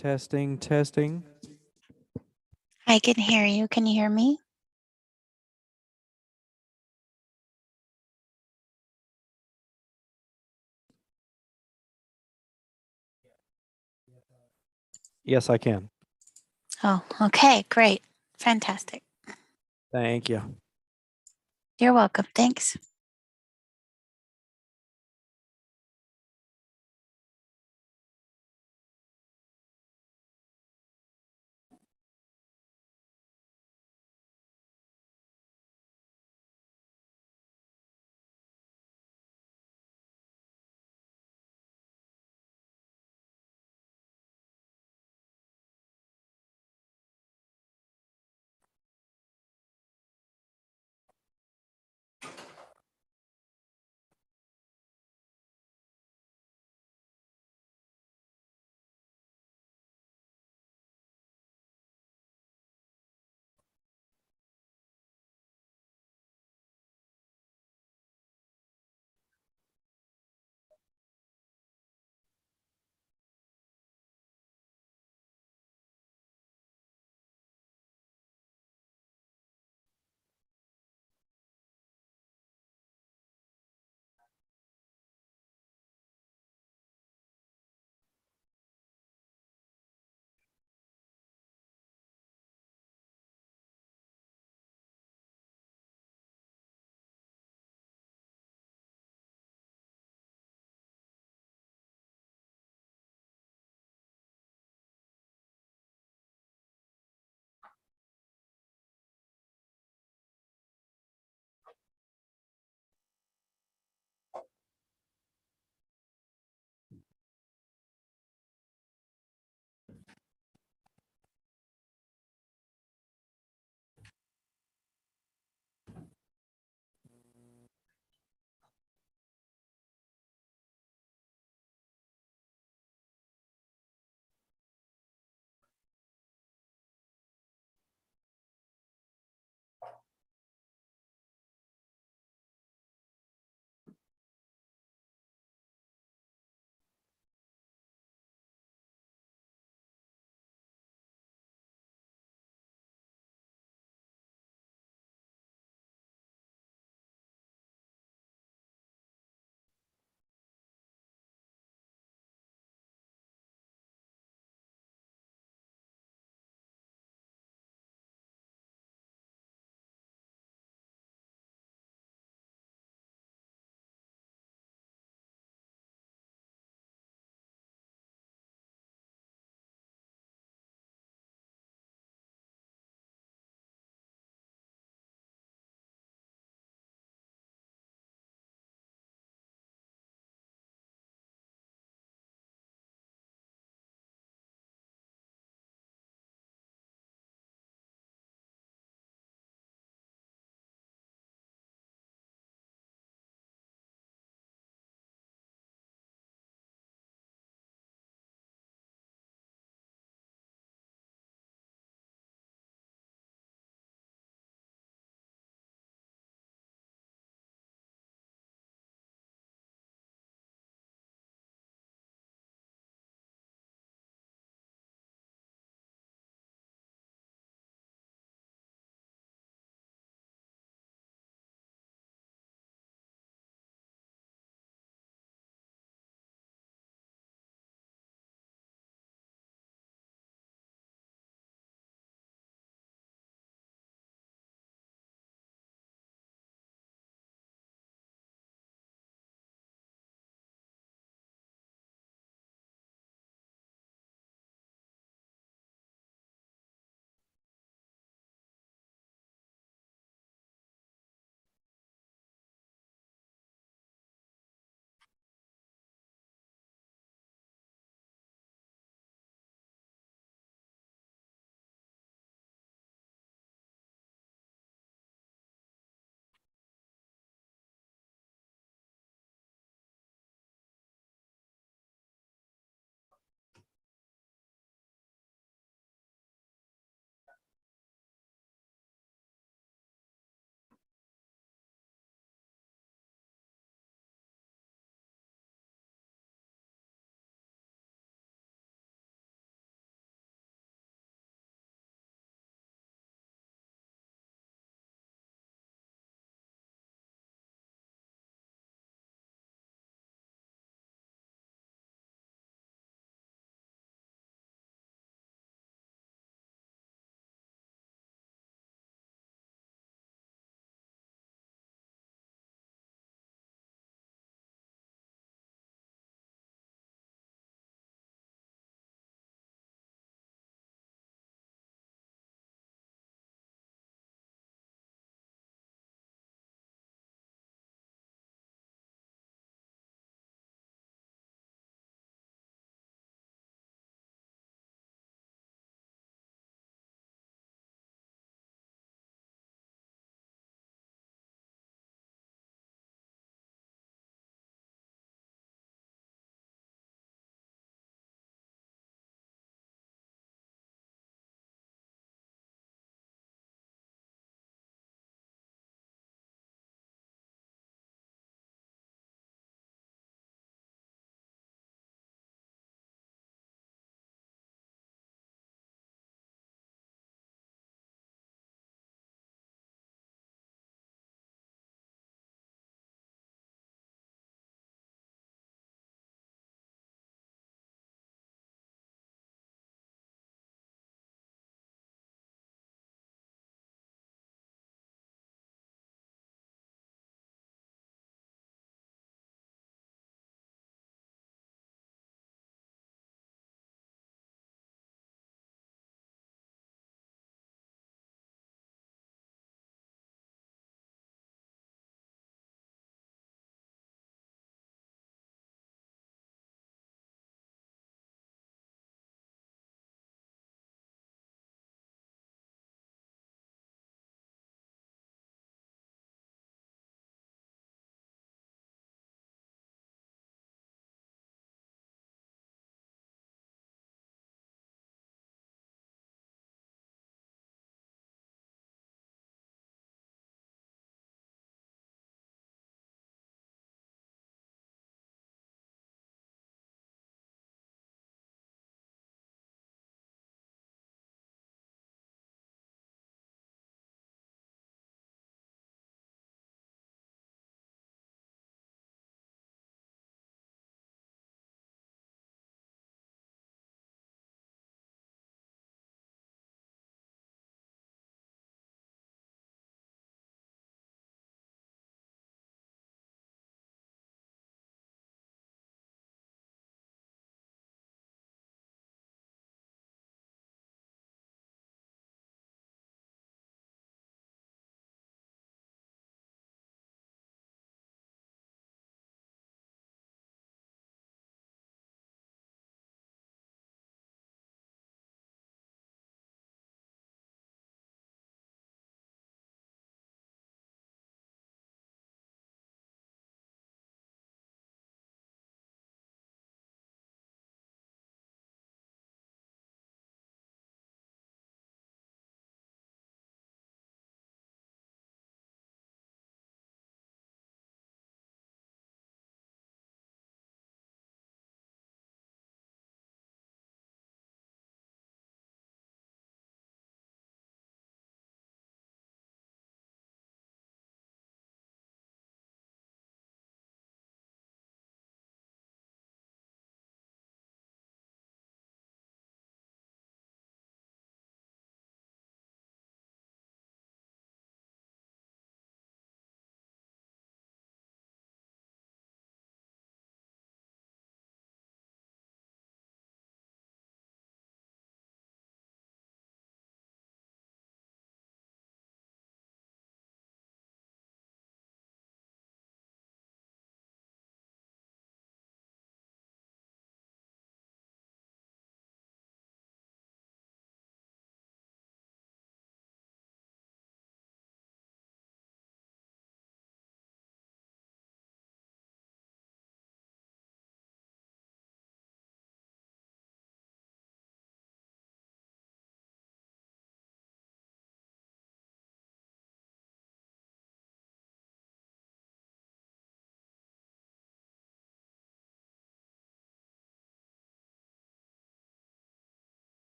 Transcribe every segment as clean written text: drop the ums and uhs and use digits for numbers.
Testing, testing. I can hear you. Can you hear me? Yes, I can. Oh, okay, great. Fantastic. Thank you. You're welcome. Thanks.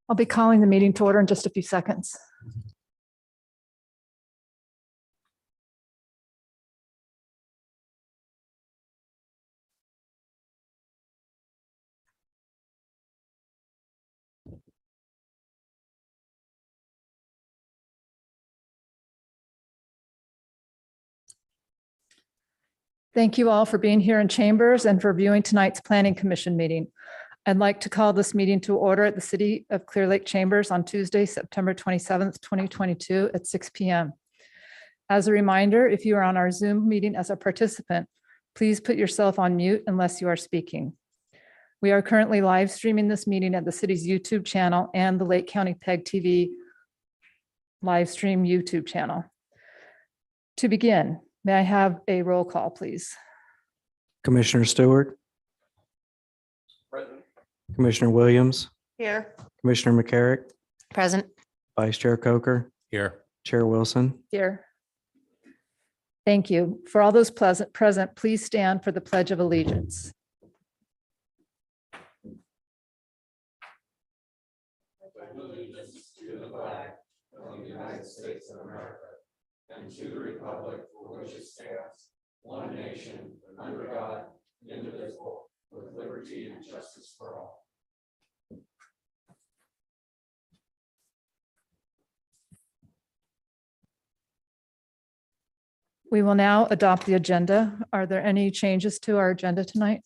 I'll be calling the meeting to order in just a few seconds. Thank you all for being here in chambers and for viewing tonight's Planning Commission meeting. I'd like to call this meeting to order at the City of Clearlake Chambers on Tuesday, September 27th, 2022 at 6 p.m. As a reminder, if you are on our Zoom meeting as a participant, please put yourself on mute unless you are speaking. We are currently live streaming this meeting at the city's YouTube channel and the Lake County PEG TV live stream YouTube channel. To begin, may I have a roll call, please? Commissioner Stewart. Present. Commissioner Williams, Here. Commissioner McCarrick, Present. Vice Chair Coker, Here. Chair Wilson. Here. Thank you. For all those present, please stand for the Pledge of Allegiance. Allegiance to the flag of the United States of America and to the republic for which it stands, one nation, under God, indivisible, with liberty and justice for all. We will now adopt the agenda. Are there any changes to our agenda tonight?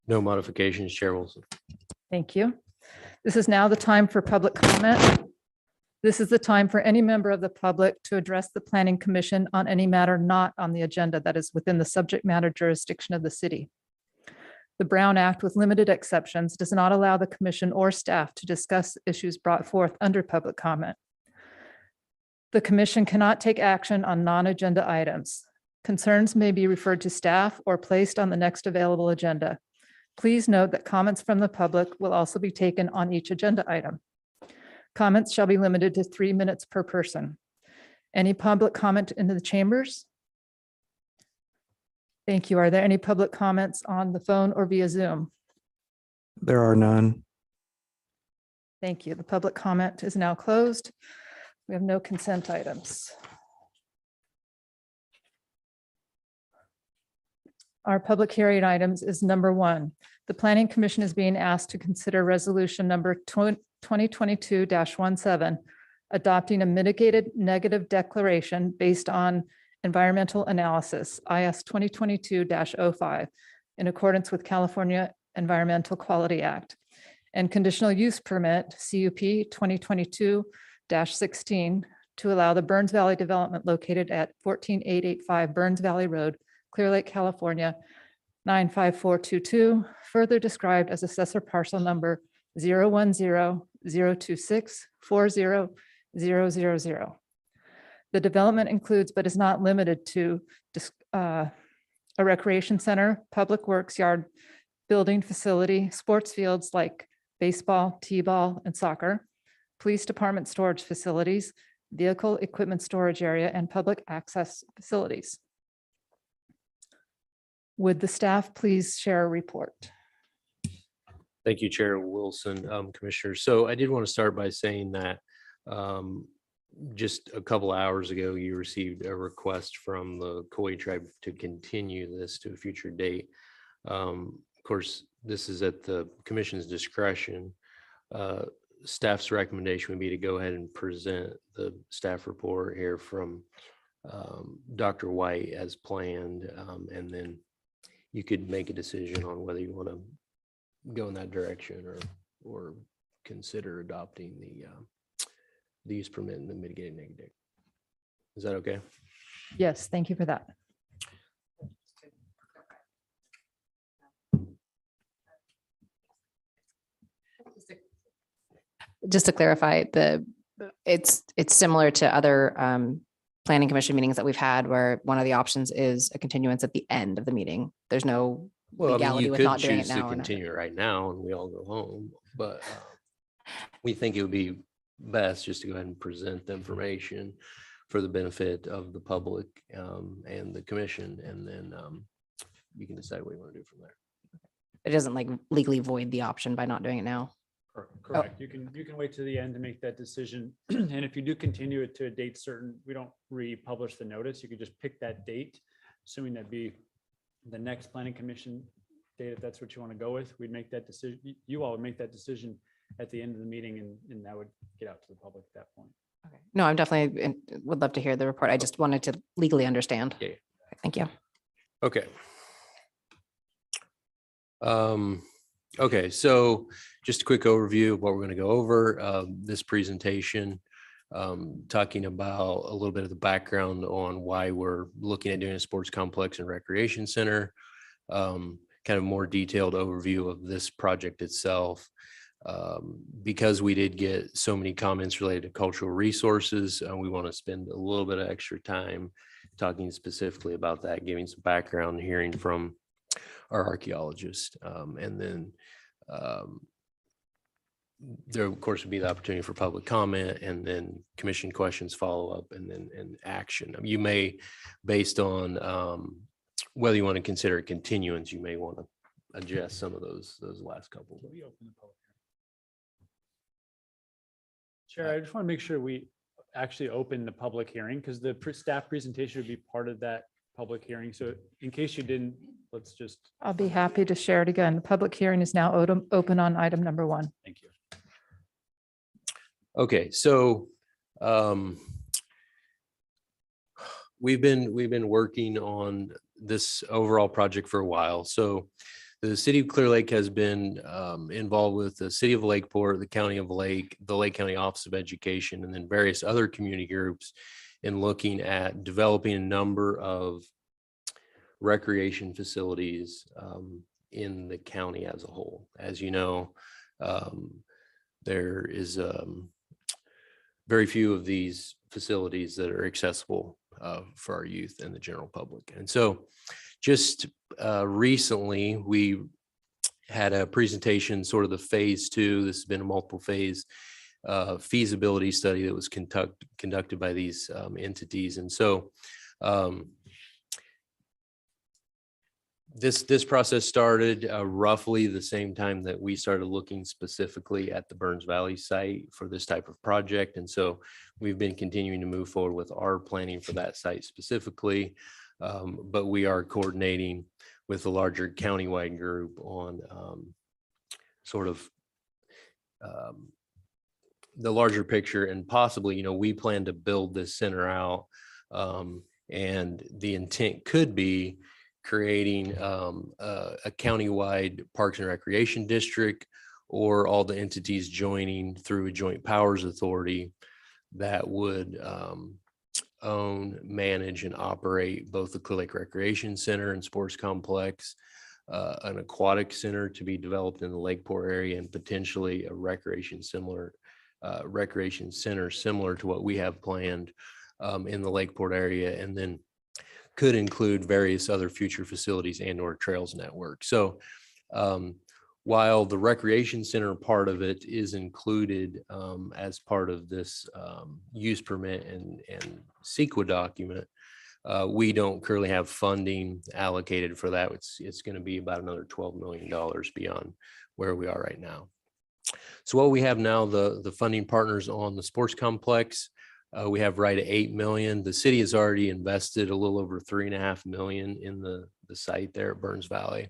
No modifications, Chair Wilson. Thank you. This is now the time for public comment. This is the time for any member of the public to address the Planning Commission on any matter not on the agenda that is within the subject matter jurisdiction of the city. The Brown Act, with limited exceptions, does not allow the commission or staff to discuss issues brought forth under public comment. The commission cannot take action on non-agenda items. Concerns may be referred to staff or placed on the next available agenda. Please note that comments from the public will also be taken on each agenda item. Comments shall be limited to 3 minutes per person. Any public comment into the chambers? Thank you. Are there any public comments on the phone or via Zoom? There are none. Thank you. The public comment is now closed. We have no consent items. Our public hearing items is number 1. The Planning Commission is being asked to consider resolution number 2022-17, adopting a mitigated negative declaration based on environmental analysis, IS 2022-05, in accordance with California Environmental Quality Act, and conditional use permit, CUP 2022-16, to allow the Burns Valley development located at 14885 Burns Valley Road, Clear Lake, California, 95422, further described as assessor parcel number 010-026-40000. The development includes, but is not limited to, a recreation center, public works yard, building facility, sports fields like baseball, t-ball, and soccer, police department storage facilities, vehicle equipment storage area, and public access facilities. Would the staff please share a report? Thank you, Chair Wilson, Commissioner. So I did want to start by saying that just a couple hours ago, you received a request from the Khoi tribe to continue this to a future date. Of course, this is at the commission's discretion. Staff's recommendation would be to go ahead and present the staff report here from Dr. White as planned, and then you could make a decision on whether you want to go in that direction or consider adopting the use permit and the mitigated negative. Is that okay? Yes, thank you for that. Just to clarify, it's similar to other planning commission meetings that we've had where one of the options is a continuance at the end of the meeting. There's no Well, I mean, legality you with could not doing it choose to now. or not. continue it right now and we all go home, but we think it would be best just to go ahead and present the information for the benefit of the public and the commission, and then you can decide what you want to do from there. It doesn't like legally void the option by not doing it now. Correct. You can wait to the end to make that decision. And if you do continue it to a date certain, we don't republish the notice. You could just pick that date, assuming that'd be the next planning commission date, if that's what you want to go with. We'd make that decision. You all would make that decision at the end of the meeting, and that would get out to the public at that point. Okay. No, I'm definitely would love to hear the report. I just wanted to legally understand. Yeah. Thank you. Okay. Okay, so just a quick overview of what we're going to go over. This presentation, talking about a little bit of the background on why we're looking at doing a sports complex and recreation center, kind of more detailed overview of this project itself. Because we did get so many comments related to cultural resources, we want to spend a little bit of extra time talking specifically about that, giving some background, hearing from our archaeologist, and then there of course would be the opportunity for public comment, and then commission questions, follow up, and then action. You may, based on whether you want to consider a continuance, you may want to adjust some of those last couple. We open the public hearing. Chair, I just want to make sure we actually open the public hearing, because the staff presentation would be part of that public hearing. So in case you didn't, let's just. I'll be happy to share it again. The public hearing is now open on item number 1. Thank you. Okay, so we've been working on this overall project for a while. So the city of Clearlake has been involved with the city of Lakeport, the county of Lake, the Lake County Office of Education, and then various other community groups in looking at developing a number of recreation facilities in the county as a whole. As you know, there is very few of these facilities that are accessible for our youth and the general public. And so just recently, we had a presentation, sort of the phase 2. This has been a multiple phase feasibility study that was conducted by these entities. And so this process started roughly the same time that we started looking specifically at the Burns Valley site for this type of project. And so we've been continuing to move forward with our planning for that site specifically. But we are coordinating with a larger countywide group on sort of the larger picture, and possibly, we plan to build this center out, and the intent could be creating a countywide parks and recreation district, or all the entities joining through a joint powers authority that would own, manage, and operate both the Clearlake Recreation Center and Sports Complex, an aquatic center to be developed in the Lakeport area, and potentially a recreation center similar to what we have planned in the Lakeport area, and then could include various other future facilities and or trails network. So while the recreation center part of it is included as part of this use permit and CEQA document, we don't currently have funding allocated for that. It's going to be about another $12 million beyond where we are right now. So what we have now, the funding partners on the sports complex, we have right at $8 million. The city has already invested a little over $3.5 million in the site there at Burns Valley.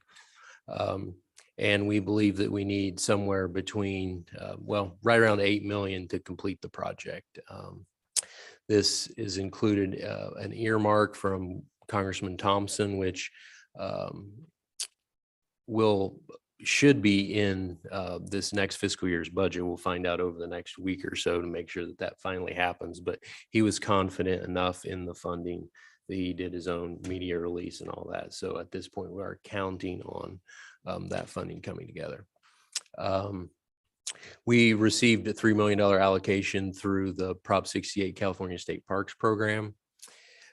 And we believe that we need somewhere between, right around $8 million to complete the project. This is included an earmark from Congressman Thompson, which should be in this next fiscal year's budget. We'll find out over the next week or so to make sure that finally happens. But he was confident enough in the funding that he did his own media release and all that. So at this point, we are counting on that funding coming together. We received a $3 million allocation through the Prop 68 California State Parks Program.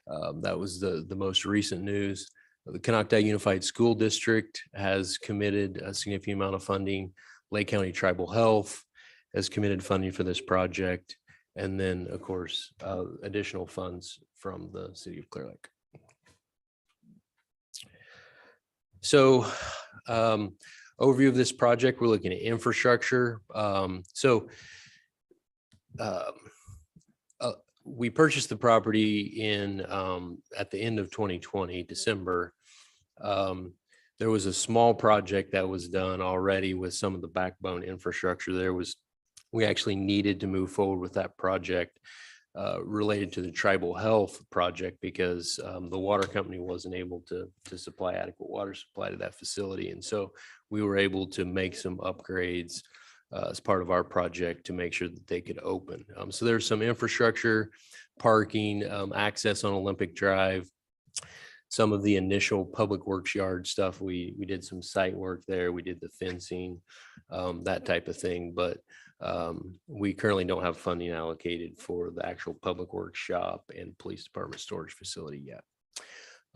That was the most recent news. The Canoctown Unified School District has committed a significant amount of funding. Lake County Tribal Health has committed funding for this project. And then, of course, additional funds from the city of Clearlake. So overview of this project, we're looking at infrastructure. We purchased the property in at the end of 2020, December. There was a small project that was done already with some of the backbone infrastructure. We actually needed to move forward with that project related to the tribal health project because the water company wasn't able to supply adequate water supply to that facility. And so we were able to make some upgrades as part of our project to make sure that they could open. So there's some infrastructure, parking, access on Olympic Drive, some of the initial public works yard stuff. We did some site work there. We did the fencing, that type of thing. But we currently don't have funding allocated for the actual public works shop and police department storage facility yet.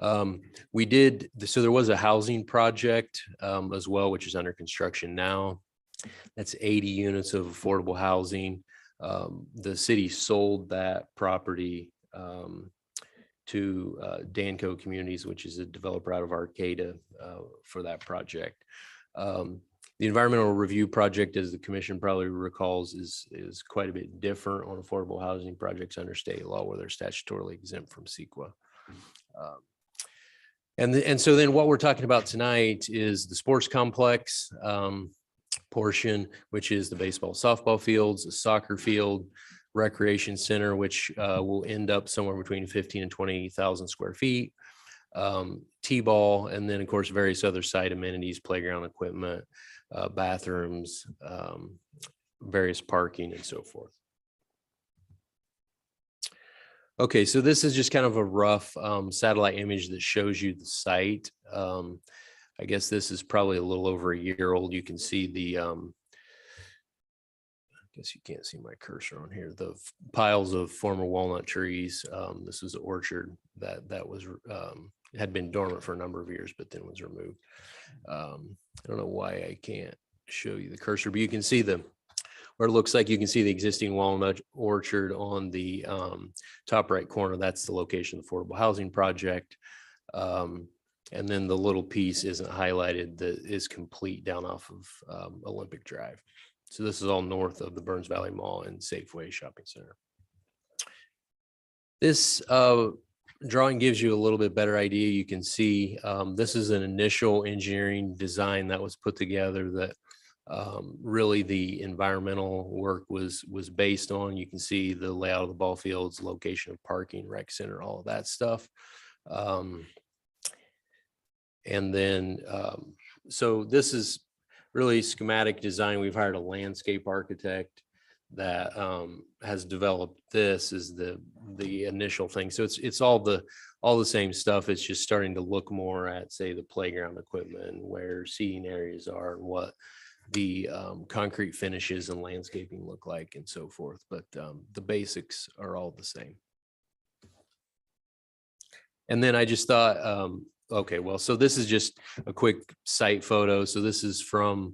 So there was a housing project as well, which is under construction now. That's 80 units of affordable housing. The city sold that property to Danco Communities, which is a developer out of Arcata for that project. The environmental review project, as the commission probably recalls, is quite a bit different on affordable housing projects under state law where they're statutorily exempt from CEQA. And so then what we're talking about tonight is the sports complex portion, which is the baseball, softball fields, the soccer field, recreation center, which will end up somewhere between 15 and 20,000 square feet, T-ball, and then of course, various other site amenities, playground equipment, bathrooms, various parking and so forth. Okay, so this is just kind of a rough satellite image that shows you the site. I guess this is probably a little over a year old. You can see the, I guess you can't see my cursor on here, the piles of former walnut trees. This was an orchard that was had been dormant for a number of years, but then was removed. I don't know why I can't show you the cursor, but you can see where it looks like you can see the existing walnut orchard on the top right corner. That's the location of the affordable housing project. And then the little piece isn't highlighted that is complete down off of Olympic Drive. So this is all north of the Burns Valley Mall and Safeway Shopping Center. This drawing gives you a little bit better idea. You can see this is an initial engineering design that was put together that really the environmental work was based on. You can see the layout of the ball fields, location of parking, rec center, all of that stuff. And then, so this is really schematic design. We've hired a landscape architect that has developed this as the initial thing. So it's all the same stuff. It's just starting to look more at, say, the playground equipment and where seating areas are and what the concrete finishes and landscaping look like and so forth. But the basics are all the same. And then I just thought, okay, well, so this is just a quick site photo. So this is from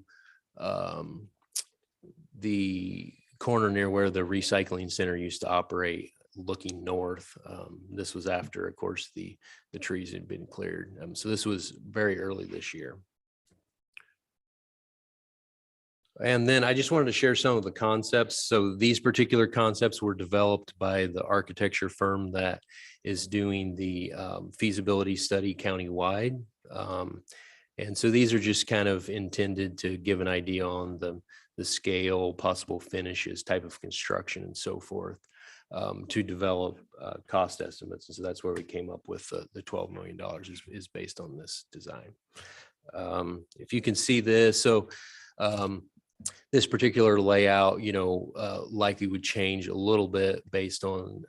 the corner near where the recycling center used to operate, looking north. This was after, of course, the trees had been cleared. So this was very early this year. And then I just wanted to share some of the concepts. So these particular concepts were developed by the architecture firm that is doing the feasibility study countywide. And so these are just kind of intended to give an idea on the scale, possible finishes, type of construction and so forth, to develop cost estimates. And so that's where we came up with the $12 million is based on this design. If you can see this, so this particular layout, likely would change a little bit based on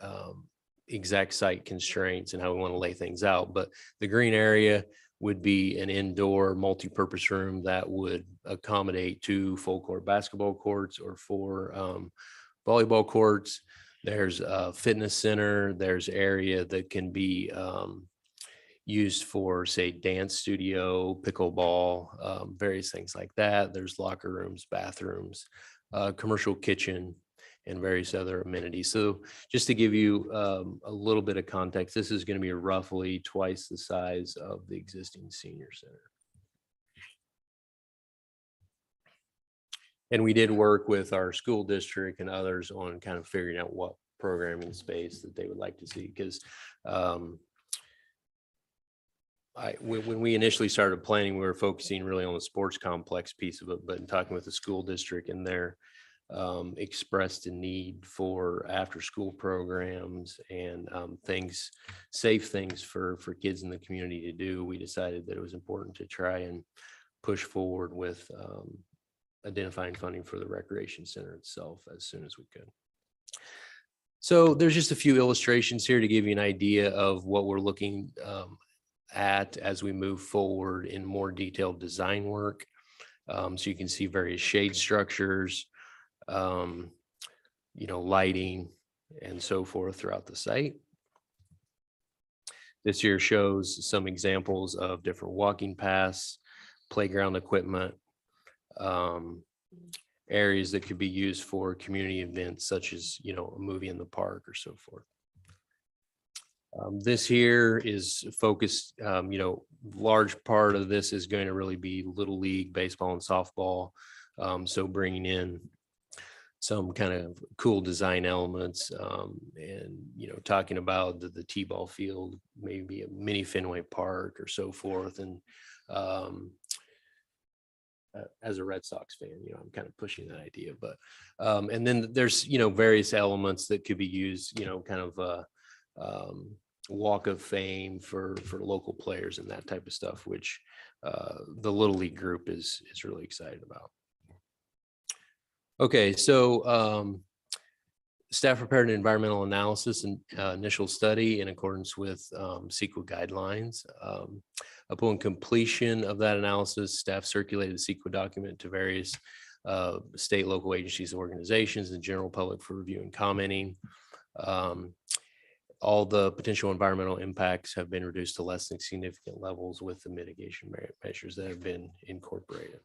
exact site constraints and how we want to lay things out. But the green area would be an indoor multi-purpose room that would accommodate 2 full court basketball courts or 4 volleyball courts. There's a fitness center. There's area that can be used for, say, dance studio, pickleball, various things like that. There's locker rooms, bathrooms, commercial kitchen, and various other amenities. So just to give you a little bit of context, this is going to be roughly twice the size of the existing senior center. And we did work with our school district and others on kind of figuring out what programming space that they would like to see, because when we initially started planning, we were focusing really on the sports complex piece of it, but in talking with the school district and their expressed a need for after school programs and safe things for kids in the community to do, we decided that it was important to try and push forward with identifying funding for the recreation center itself as soon as we could. So there's just a few illustrations here to give you an idea of what we're looking at as we move forward in more detailed design work. So you can see various shade structures, lighting and so forth throughout the site. This here shows some examples of different walking paths, playground equipment, areas that could be used for community events such as, a movie in the park or so forth. This here is focused, large part of this is going to really be Little League baseball and softball. So bringing in some kind of cool design elements and, talking about the T-ball field, maybe a mini Fenway Park or so forth. And as a Red Sox fan, I'm kind of pushing that idea, but and then there's, various elements that could be used, kind of walk of fame for local players and that type of stuff, which the Little League group is really excited about. Okay, so staff prepared an environmental analysis and initial study in accordance with CEQA guidelines. Upon completion of that analysis, staff circulated the CEQA document to various state, local agencies, organizations, and general public for review and commenting. All the potential environmental impacts have been reduced to less than significant levels with the mitigation measures that have been incorporated.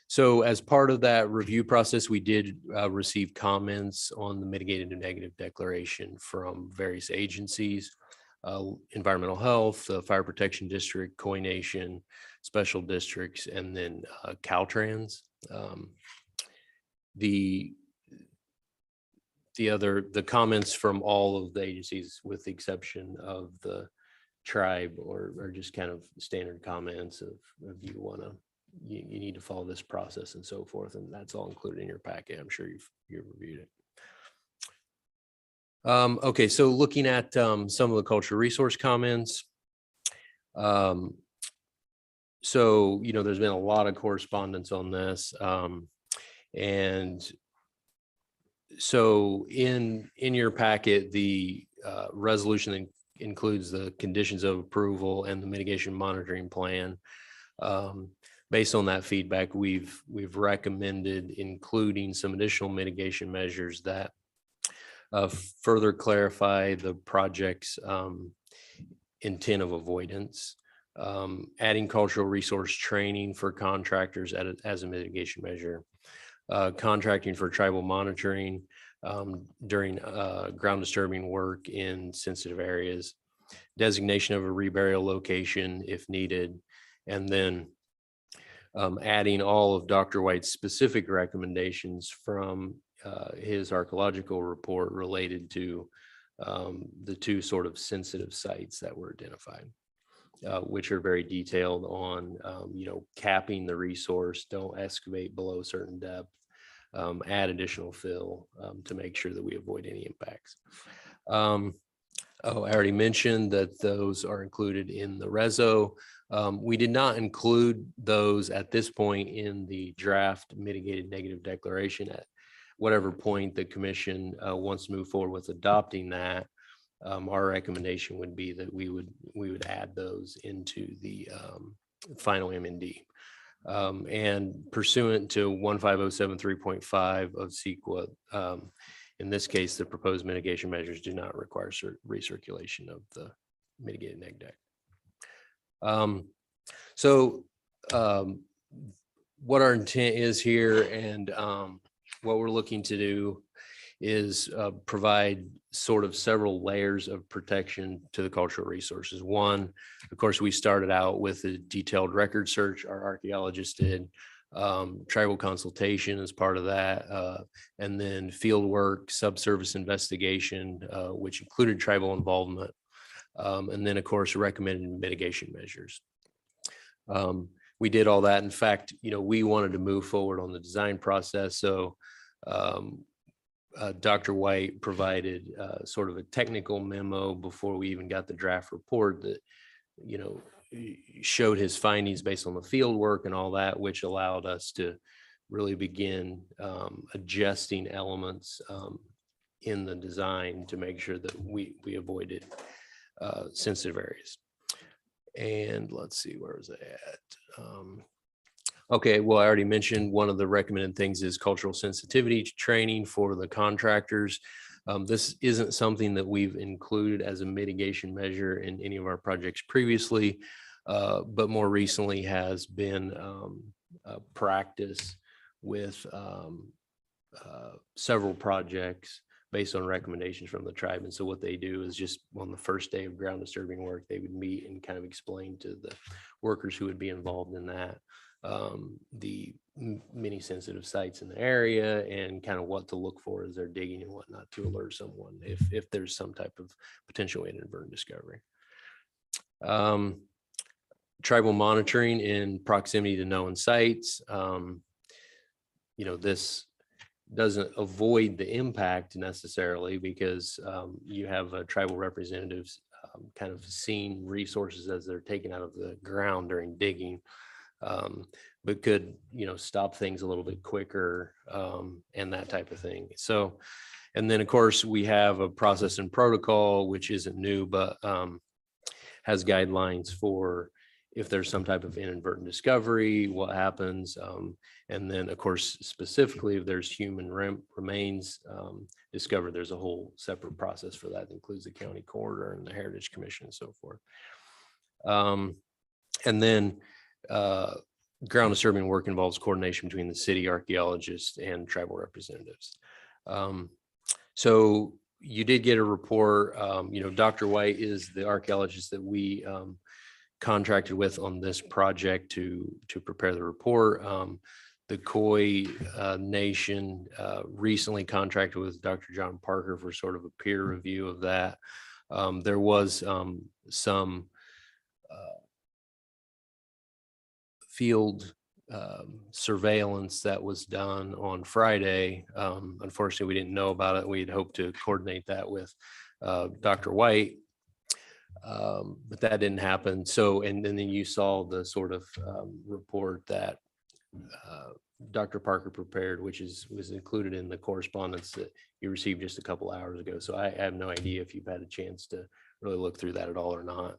So as part of that review process, we did receive comments on the mitigated to negative declaration from various agencies, environmental health, fire protection district, Koi Nation, special districts, and then Caltrans. The comments from all of the agencies, with the exception of the tribe, are just kind of standard comments of you need to follow this process and so forth, and that's all included in your packet. I'm sure you've reviewed it. Okay, so looking at some of the cultural resource comments. So there's been a lot of correspondence on this, and so in your packet, the resolution includes the conditions of approval and the mitigation monitoring plan. Based on that feedback, we've recommended including some additional mitigation measures that further clarify the project's intent of avoidance, adding cultural resource training for contractors as a mitigation measure, contracting for tribal monitoring during ground disturbing work in sensitive areas, designation of a reburial location if needed, and then adding all of Dr. White's specific recommendations from his archaeological report related to the two sort of sensitive sites that were identified, which are very detailed on, capping the resource, don't excavate below a certain depth, add additional fill to make sure that we avoid any impacts. I already mentioned that those are included in the reso. We did not include those at this point in the draft mitigated negative declaration. At whatever point the commission wants to move forward with adopting that, our recommendation would be that we would add those into the final MND. And pursuant to 15073.5 of CEQA, in this case, the proposed mitigation measures do not require recirculation of the mitigated neg deck. So what our intent is here, and what we're looking to do is provide sort of several layers of protection to the cultural resources. One, of course, we started out with a detailed record search. Our archaeologists did. tribal consultation as part of that, and then field work, subsurface investigation, which included tribal involvement, and then of course recommended mitigation measures. We did all that. In fact, we wanted to move forward on the design process, so Dr. White provided sort of a technical memo before we even got the draft report that showed his findings based on the field work and all that, which allowed us to really begin adjusting elements in the design to make sure that we avoided sensitive areas. And let's see, where was I at? Okay, well, I already mentioned one of the recommended things is cultural sensitivity training for the contractors. This isn't something that we've included as a mitigation measure in any of our projects previously, but more recently has been a practice with several projects based on recommendations from the tribe. And so what they do is just on the first day of ground disturbing work, they would meet and kind of explain to the workers who would be involved in that the many sensitive sites in the area and kind of what to look for as they're digging and whatnot to alert someone if there's some type of potential inadvertent discovery. Tribal monitoring in proximity to known sites. This doesn't avoid the impact necessarily because you have tribal representatives kind of seeing resources as they're taken out of the ground during digging. But could, stop things a little bit quicker and that type of thing. So, and then of course we have a process and protocol, which isn't new, but has guidelines for if there's some type of inadvertent discovery, what happens. And then of course, specifically if there's human remains discovered, there's a whole separate process for that. It includes the county coroner and the Heritage Commission and so forth. And then ground disturbing work involves coordination between the city archaeologists and tribal representatives. So you did get a report. Dr. White is the archaeologist that we contracted with on this project to prepare the report. The Khoi Nation recently contracted with Dr. John Parker for sort of a peer review of that. There was some field surveillance that was done on Friday. Unfortunately, we didn't know about it. We'd hoped to coordinate that with Dr. White, but that didn't happen. So, and then you saw the sort of report that Dr. Parker prepared, which was included in the correspondence that you received just a couple hours ago. So I have no idea if you've had a chance to really look through that at all or not.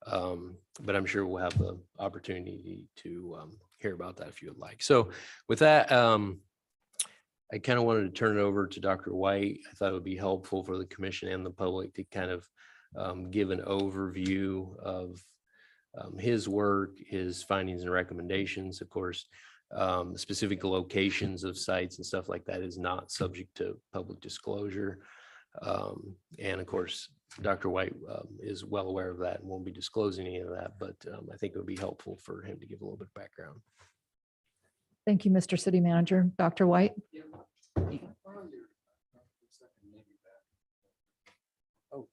But I'm sure we'll have the opportunity to hear about that if you would like. So with that, I kind of wanted to turn it over to Dr. White. I thought it would be helpful for the commission and the public to kind of give an overview of his work, his findings and recommendations. Of course, specific locations of sites and stuff like that is not subject to public disclosure. And of course, Dr. White is well aware of that and won't be disclosing any of that, but I think it would be helpful for him to give a little bit of background. Thank you, Mr. City Manager. Dr. White? Oh,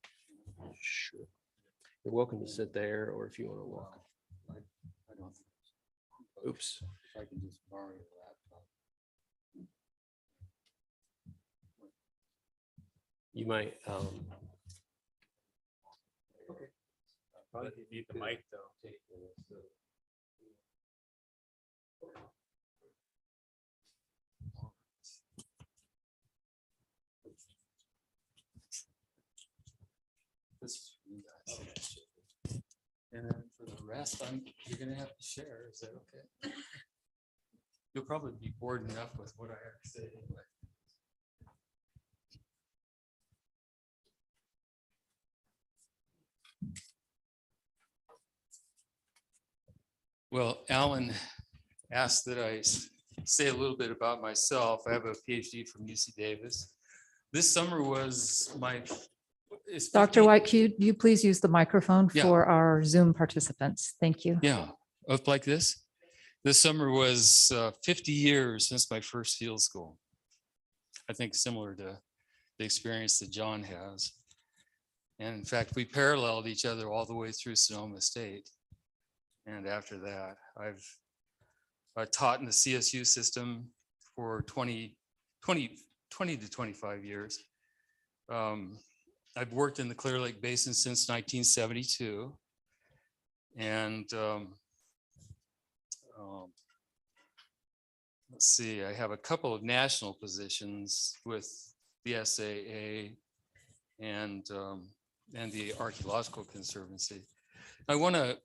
sure. You're welcome to sit there, or if you want to walk. Oops. If I can just borrow your laptop. You might. Okay. Probably need the mic though. This is for you guys. And then for the rest, you're gonna have to share. Is that okay? You'll probably be bored enough with what I have to say anyway. Well, Alan asked that I say a little bit about myself. I have a PhD from UC Davis. This summer was my. Dr. White, could you please use the microphone Yeah. for our Zoom participants? Thank you. Yeah, up like this. This summer was 50 years since my first field school. I think similar to the experience that John has. And in fact, we paralleled each other all the way through Sonoma State. And after that, I've taught in the CSU system for 20 to 25 years. I've worked in the Clearlake Basin since 1972. And let's see, I have a couple of national positions with the SAA and the Archaeological Conservancy. I want to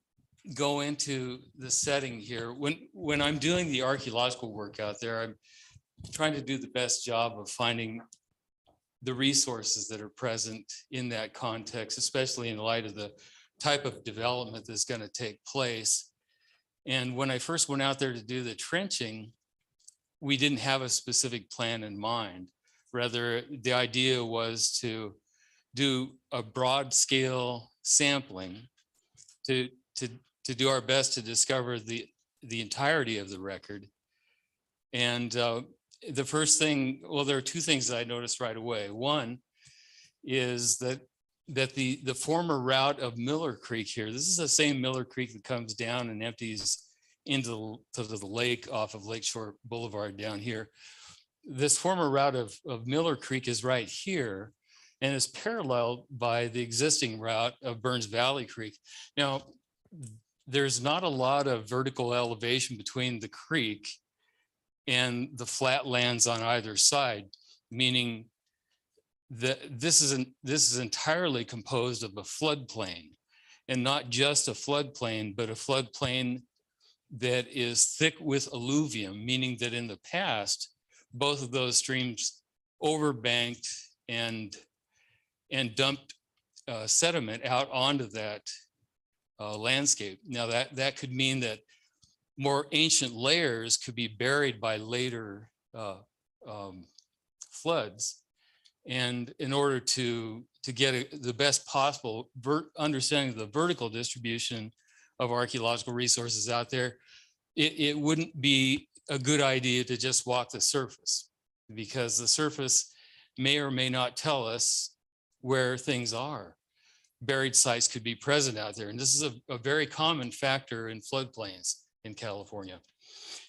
go into the setting here. When I'm doing the archaeological work out there, I'm trying to do the best job of finding the resources that are present in that context, especially in light of the type of development that's going to take place. And when I first went out there to do the trenching, we didn't have a specific plan in mind. Rather, the idea was to do a broad scale sampling to do our best to discover the entirety of the record. And the first thing, well, there are two things that I noticed right away. One is that the former route of Miller Creek here, this is the same Miller Creek that comes down and empties into the lake off of Lakeshore Boulevard down here. This former route of Miller Creek is right here and is paralleled by the existing route of Burns Valley Creek. Now, there's not a lot of vertical elevation between the creek and the flatlands on either side, meaning that this is entirely composed of a floodplain, and not just a floodplain, but a floodplain that is thick with alluvium, meaning that in the past, both of those streams overbanked and dumped sediment out onto that landscape. Now that could mean that more ancient layers could be buried by later floods. And in order to get the best possible understanding of the vertical distribution of archaeological resources out there, it wouldn't be a good idea to just walk the surface, because the surface may or may not tell us where things are. Buried sites could be present out there. And this is a very common factor in floodplains in California.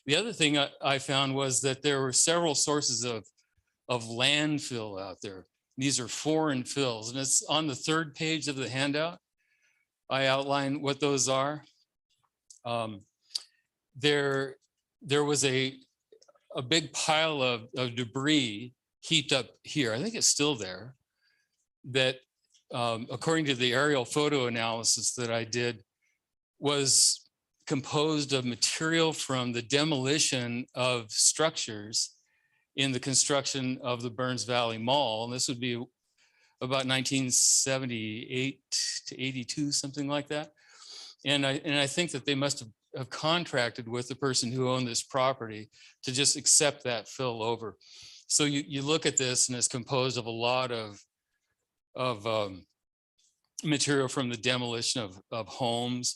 The other thing I found was that there were several sources of landfill out there. These are foreign fills, and it's on the third page of the handout. I outline what those are. There was a big pile of debris heaped up here. I think it's still there, that according to the aerial photo analysis that I did, was composed of material from the demolition of structures in the construction of the Burns Valley Mall. And this would be about 1978 to 82, something like that. And I think that they must have contracted with the person who owned this property to just accept that fill over. So you look at this, and it's composed of a lot of material from the demolition of homes.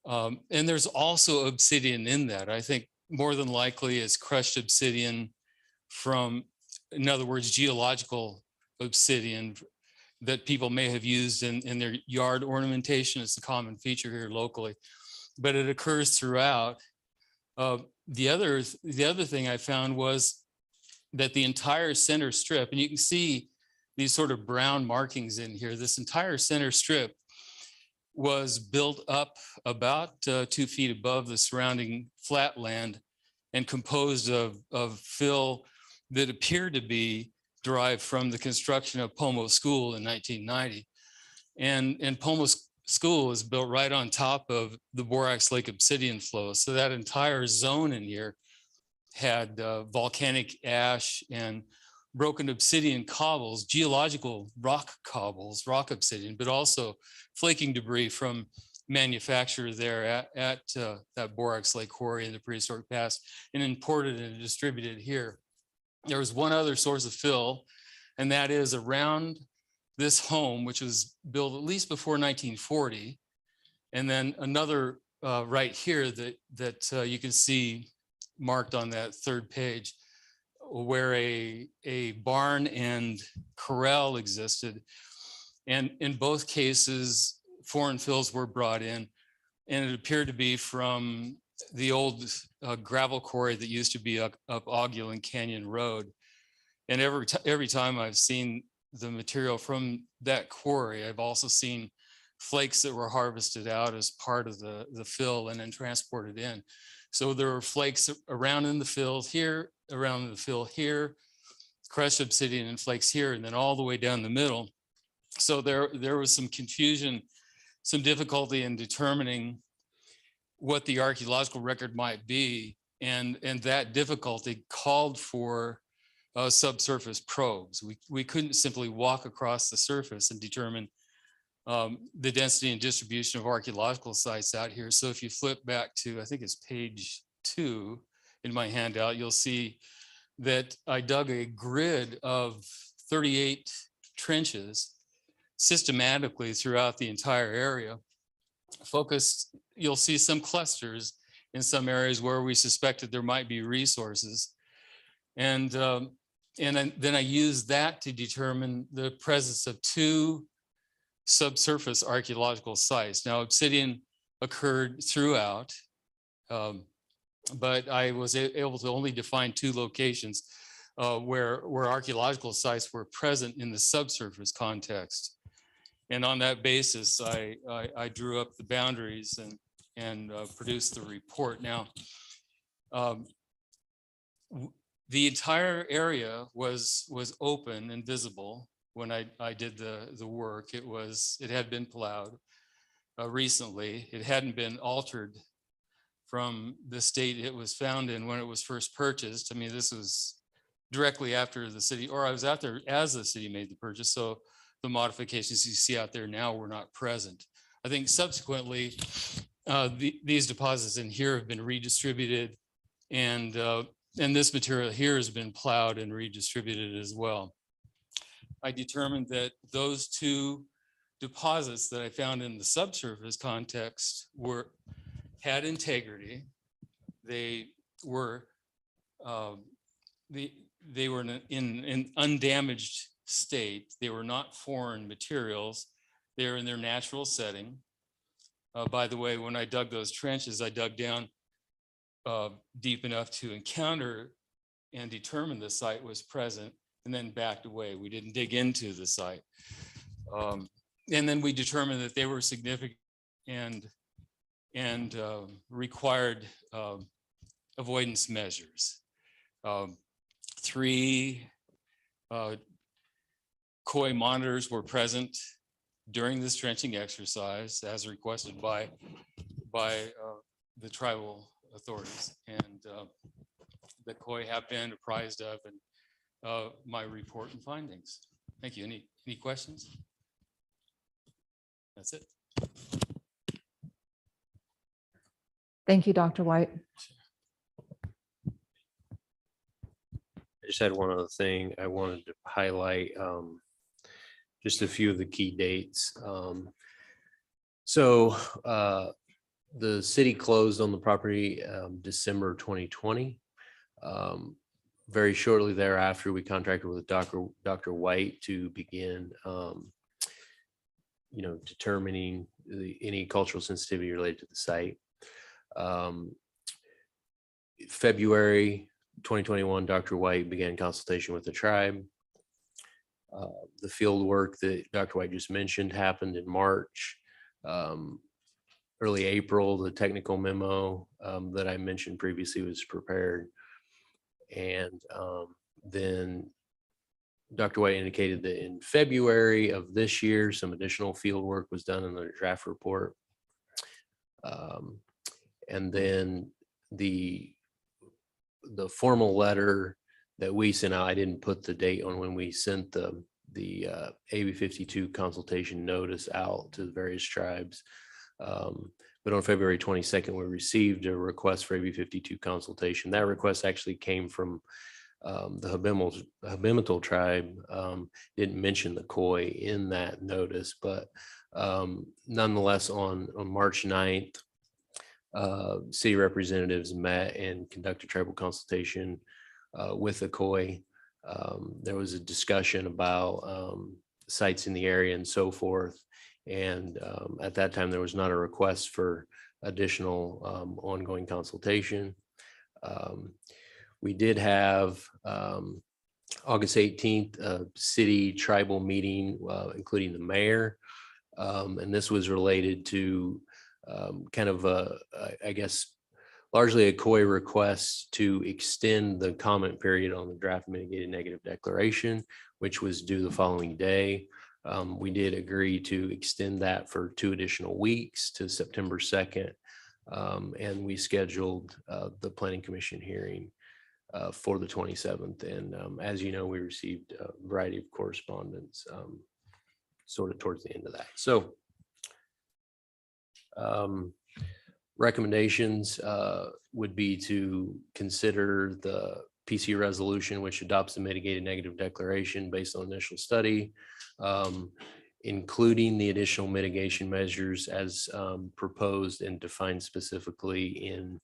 And there's also obsidian in that. I think more than likely it's crushed obsidian from, in other words, geological obsidian that people may have used in their yard ornamentation. It's a common feature here locally, but it occurs throughout. The other thing I found was that the entire center strip, and you can see these sort of brown markings in here, this entire center strip was built up about 2 feet above the surrounding flat land and composed of fill that appeared to be derived from the construction of Pomo School in 1990. And Pomo School was built right on top of the Borax Lake obsidian flow. So that entire zone in here had volcanic ash and broken obsidian cobbles, geological rock cobbles, rock obsidian, but also flaking debris from manufacture there at that Borax Lake quarry in the prehistoric past, and imported and distributed here. There was one other source of fill, and that is around this home, which was built at least before 1940, and then another right here that you can see marked on that third page, where a barn and corral existed. And in both cases, foreign fills were brought in, and it appeared to be from the old gravel quarry that used to be up Ogulin Canyon Road. And every time I've seen the material from that quarry, I've also seen flakes that were harvested out as part of the fill and then transported in. So there were flakes around in the fill here, around in the fill here, crushed obsidian and flakes here, and then all the way down the middle. So there was some confusion, some difficulty in determining what the archaeological record might be. And that difficulty called for subsurface probes. We couldn't simply walk across the surface and determine the density and distribution of archaeological sites out here. So if you flip back to, I think it's page 2 in my handout, you'll see that I dug a grid of 38 trenches systematically throughout the entire area. Focused, you'll see some clusters in some areas where we suspected there might be resources. And then I used that to determine the presence of 2 subsurface archaeological sites. Now, obsidian occurred throughout, but I was able to only define 2 locations where archaeological sites were present in the subsurface context. And on that basis, I drew up the boundaries and produced the report. Now, the entire area was open and visible when I did the work. It had been plowed recently. It hadn't been altered from the state it was found in when it was first purchased. I mean, this was directly after the city, or I was out there as the city made the purchase. So the modifications you see out there now were not present. I think subsequently, these deposits in here have been redistributed, and this material here has been plowed and redistributed as well. I determined that those 2 deposits that I found in the subsurface context had integrity. They were in an undamaged state. They were not foreign materials. They're in their natural setting. By the way, when I dug those trenches, I dug down deep enough to encounter and determine the site was present, and then backed away. We didn't dig into the site. And then we determined that they were significant and required avoidance measures. 3 COI monitors were present during this trenching exercise as requested by the tribal authorities, and the COI have been apprised of and my report and findings. Thank you. Any questions? That's it. Thank you, Dr. White. I just had one other thing I wanted to highlight, just a few of the key dates. So the city closed on the property December 2020. Very shortly thereafter, we contracted with Dr. White to begin determining any cultural sensitivity related to the site. February 2021, Dr. White began consultation with the tribe. The field work that Dr. White just mentioned happened in March. Early April, the technical memo that I mentioned previously was prepared. And then Dr. White indicated that in February of this year, some additional field work was done in the draft report. And then the formal letter that we sent out, I didn't put the date on when we sent the AB 52 consultation notice out to the various tribes. But on February 22nd, we received a request for AB 52 consultation. That request actually came from the Habimatal tribe. Didn't mention the COI in that notice, but nonetheless, on March 9th, city representatives met and conducted tribal consultation with the COI. There was a discussion about sites in the area and so forth. And at that time, there was not a request for additional ongoing consultation. We did have August 18th, a city tribal meeting, including the mayor. And this was related to kind of I guess, largely a COI request to extend the comment period on the draft mitigated negative declaration, which was due the following day. We did agree to extend that for 2 additional weeks to September 2nd. And we scheduled the Planning Commission hearing for the 27th. And as you know, we received a variety of correspondence sort of towards the end of that. So recommendations would be to consider the PC resolution, which adopts the mitigated negative declaration based on initial study, including the additional mitigation measures as proposed and defined specifically in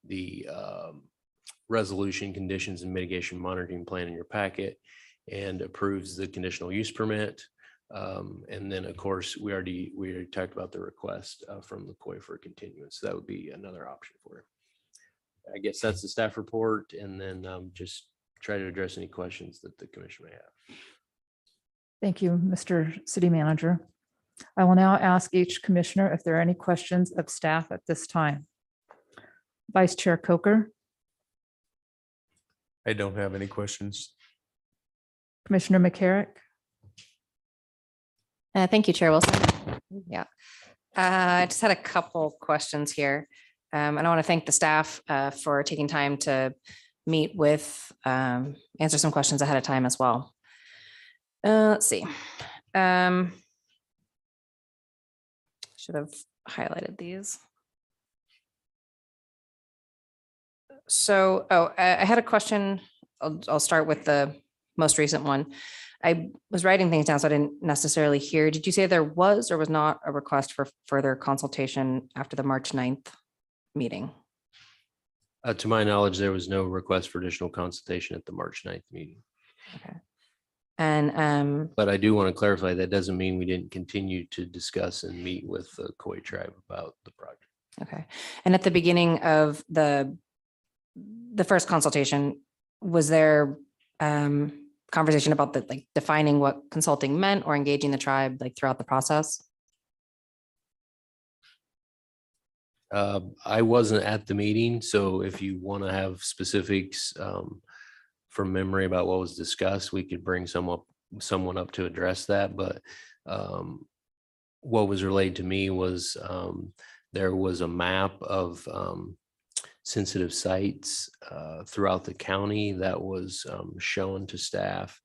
the resolution, conditions, and mitigation monitoring plan in your packet, and approves the conditional use permit. And then, of course, we already talked about the request from the COI for continuance. So that would be another option for it. I guess that's the staff report, and then just try to address any questions that the commission may have. Thank you, Mr. City Manager. I will now ask each commissioner if there are any questions of staff at this time. Vice Chair Coker, I don't have any questions. Commissioner McCarrick, Thank you, Chair Wilson. Yeah. I just had a couple questions here. And I want to thank the staff for taking time to meet with, answer some questions ahead of time as well. Let's see. Should have highlighted these. So, I had a question. I'll start with the most recent one. I was writing things down, so I didn't necessarily hear. Did you say there was or was not a request for further consultation after the March 9th meeting? To my knowledge, there was no request for additional consultation at the March 9th meeting. Okay. And But I do want to clarify that doesn't mean we didn't continue to discuss and meet with the COI tribe about the project. okay. And at the beginning of the first consultation, was there conversation about the like defining what consulting meant or engaging the tribe like throughout the process? I wasn't at the meeting, so if you want to have specifics from memory about what was discussed, we could bring someone up to address that. But what was relayed to me was there was a map of sensitive sites throughout the county that was shown to staff.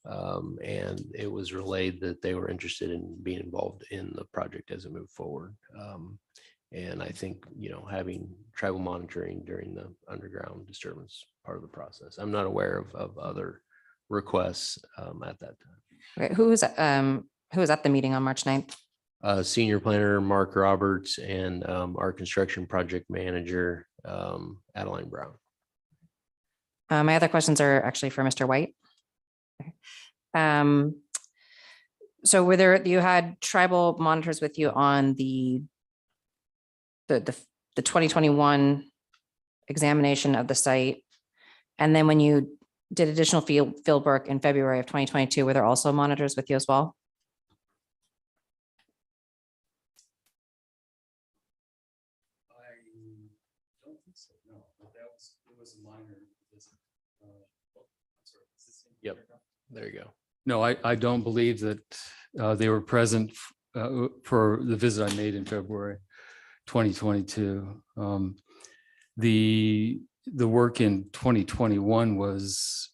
And it was relayed that they were interested in being involved in the project as it moved forward. And I think, having tribal monitoring during the underground disturbance part of the process. I'm not aware of other requests at that time. Okay. Who was at the meeting on March 9th? Senior planner Mark Roberts and our construction project manager, Adeline Brown. My other questions are actually for Mr. White. Okay. So you had tribal monitors with you on the 2021 examination of the site. And then when you did additional field work in February of 2022, were there also monitors with you as well? I don't think so, no, but it was a minor visit. I'm sorry, is this in Yep. here now? There you go. No, I don't believe that they were present for the visit I made in February 2022. The work in 2021 was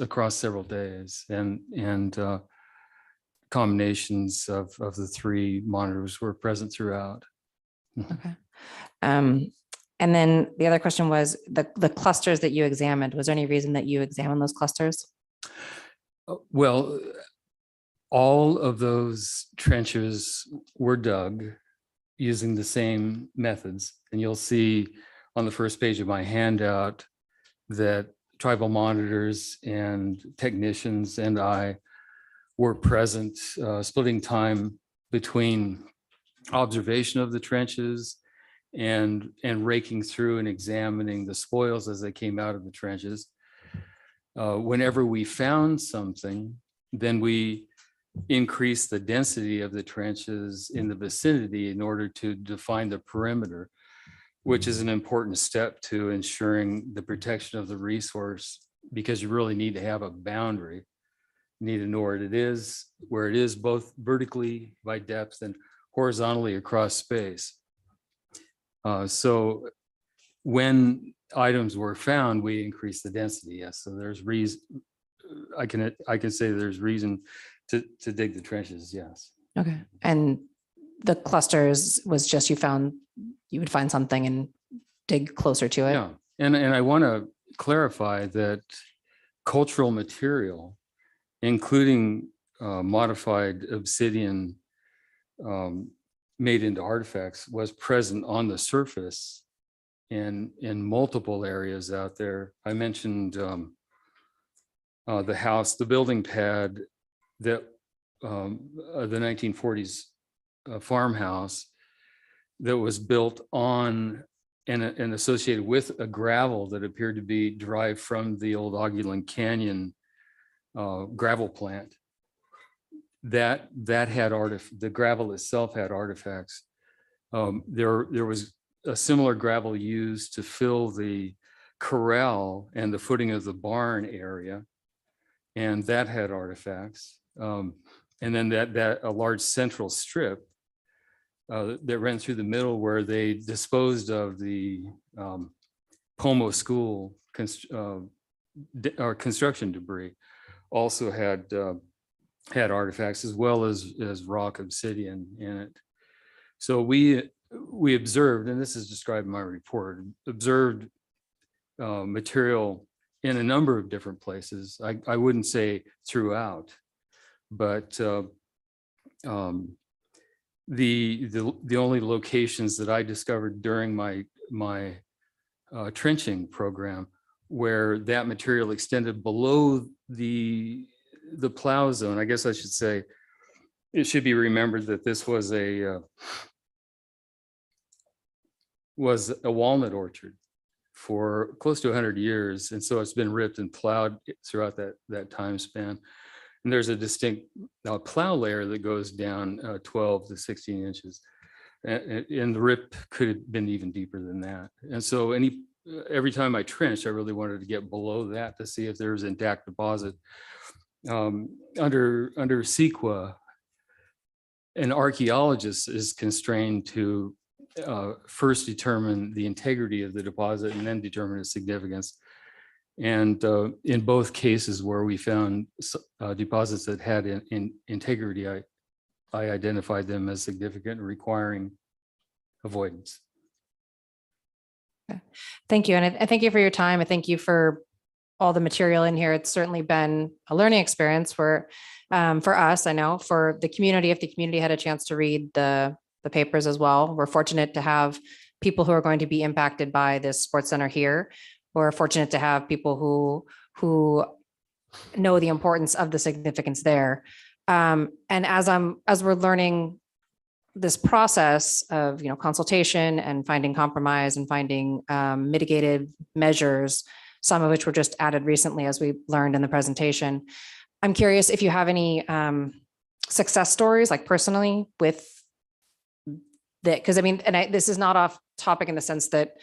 across several days, and combinations of the 3 monitors were present throughout. Okay. And then the other question was the clusters that you examined. Was there any reason that you examined those clusters? Well, all of those trenches were dug using the same methods. And you'll see on the first page of my handout that tribal monitors and technicians and I were present, splitting time between observation of the trenches and raking through and examining the spoils as they came out of the trenches. Whenever we found something, then we increased the density of the trenches in the vicinity in order to define the perimeter, which is an important step to ensuring the protection of the resource, because you really need to have a boundary. You need to know where it is, both vertically by depth and horizontally across space. So when items were found, we increased the density. Yes, so there's reason. I can say there's reason to dig the trenches. Yes. Okay. And the clusters was just you would find something and dig closer to it. Yeah, and I want to clarify that cultural material, including modified obsidian made into artifacts, was present on the surface and in multiple areas out there. I mentioned the house, the building pad that the 1940s farmhouse that was built on and associated with a gravel that appeared to be derived from the old Augulin Canyon gravel plant. That had the gravel itself had artifacts. There was a similar gravel used to fill the corral and the footing of the barn area, and that had artifacts. And then that a large central strip that ran through the middle where they disposed of the Como School construction debris also had artifacts, as well as rock obsidian in it. So we observed, and this is described in my report, observed material in a number of different places. I wouldn't say throughout, but the only locations that I discovered during my trenching program where that material extended below the plow zone. I guess I should say, it should be remembered that this was a walnut orchard for close to 100 years. And so it's been ripped and plowed throughout that time span. And there's a distinct plow layer that goes down 12 to 16 inches. And the rip could have been even deeper than that. And so every time I trenched, I really wanted to get below that to see if there was intact deposit. Under CEQA, an archaeologist is constrained to first determine the integrity of the deposit and then determine its significance. And in both cases where we found deposits that had integrity, I identified them as significant and requiring avoidance. Okay. Thank you. And I thank you for your time. I thank you for all the material in here. It's certainly been a learning experience for us. I know for the community, if the community had a chance to read the papers as well, we're fortunate to have people who are going to be impacted by this sports center here. We're fortunate to have people who know the importance of the significance there. And as we're learning this process of consultation and finding compromise and finding mitigated measures, some of which were just added recently, as we learned in the presentation. I'm curious if you have any success stories, like personally, with that, because I mean, this is not off topic in the sense that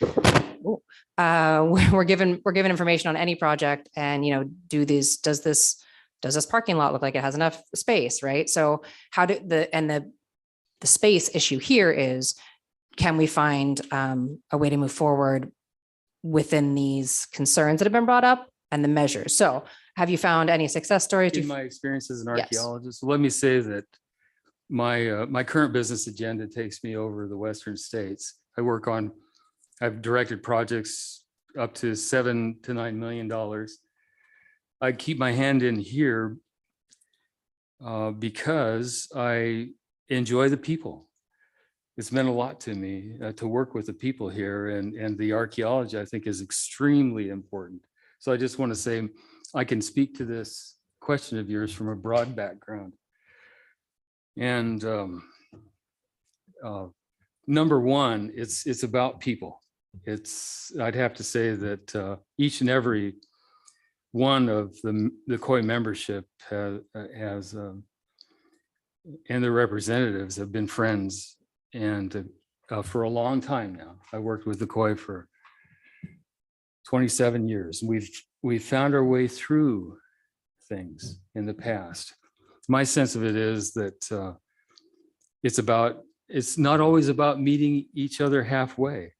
we're given information on any project, and does this parking lot look like it has enough space, right? So how do the space issue here is, can we find a way to move forward within these concerns that have been brought up and the measures? So have you found any success stories? In my experience as an archaeologist, let me say that my current business agenda takes me over the Western states. I've directed projects up to $7 to $9 million. I keep my hand in here because I enjoy the people. it's meant a lot to me to work with the people here, and the archaeology, I think, is extremely important. So I just want to say, I can speak to this question of yours from a broad background. And number one, it's about people. I'd have to say that each and every one of the COI membership has and their representatives have been friends, and for a long time now. I worked with the COI for 27 years. We've found our way through things in the past. My sense of it is that it's not always about meeting each other halfway.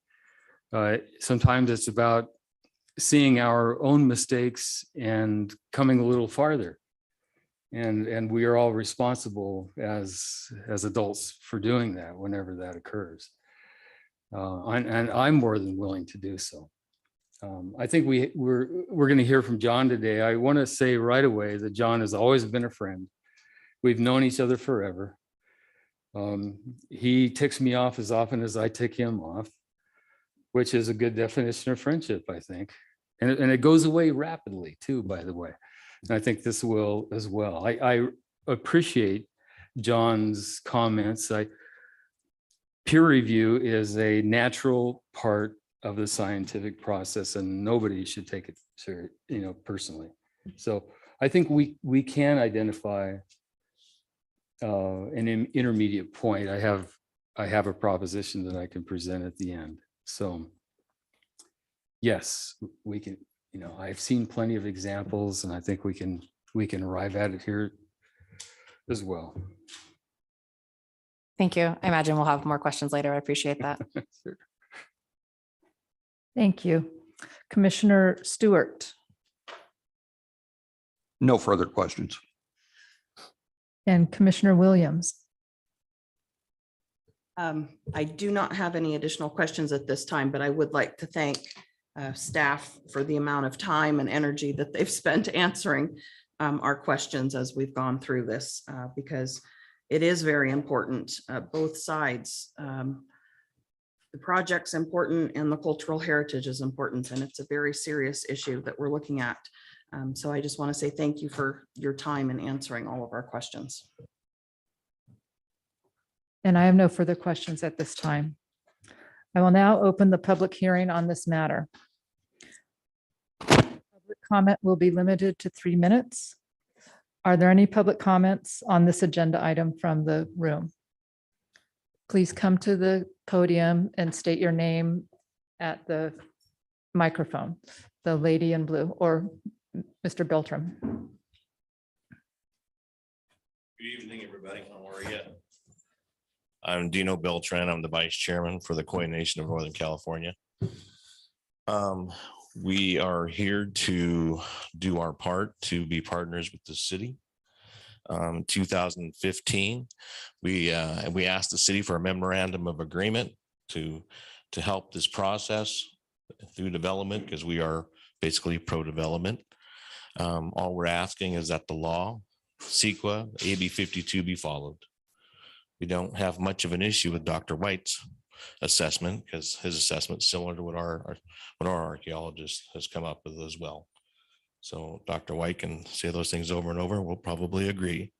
Sometimes it's about seeing our own mistakes and coming a little farther. And we are all responsible as adults for doing that whenever that occurs. And I'm more than willing to do so. I think we're going to hear from John today. I want to say right away that John has always been a friend. We've known each other forever. He ticks me off as often as I tick him off, which is a good definition of friendship, I think. And it goes away rapidly too, by the way. And I think this will as well. I appreciate John's comments. Peer review is a natural part of the scientific process, and nobody should take it serious, personally. So I think we can identify an intermediate point. I have a proposition that I can present at the end. So yes, we can, I've seen plenty of examples, and I think we can arrive at it here as well. Thank you. I imagine we'll have more questions later. I appreciate that. Sure. Thank you. Commissioner Stewart No further questions. and Commissioner Williams. I do not have any additional questions at this time, but I would like to thank staff for the amount of time and energy that they've spent answering our questions as we've gone through this, because it is very important, both sides. The project's important and the cultural heritage is important, and it's a very serious issue that we're looking at. So I just want to say thank you for your time in answering all of our questions. And I have no further questions at this time. I will now open the public hearing on this matter. Public comment will be limited to 3 minutes. Are there any public comments on this agenda item from the room? Please come to the podium and state your name at the microphone, the lady in blue, or Mr. Beltram. Good evening, everybody. How are you? I'm Dino Beltran. I'm the vice chairman for the Koi Nation of Northern California. We are here to do our part to be partners with the city. 2015, we asked the city for a memorandum of agreement to help this process through development, because we are basically pro-development. All we're asking is that the law, CEQA, AB 52 be followed. We don't have much of an issue with Dr. White's assessment, because his assessment is similar to what our archaeologist has come up with as well. So Dr. White can say those things over and over. We'll probably agree.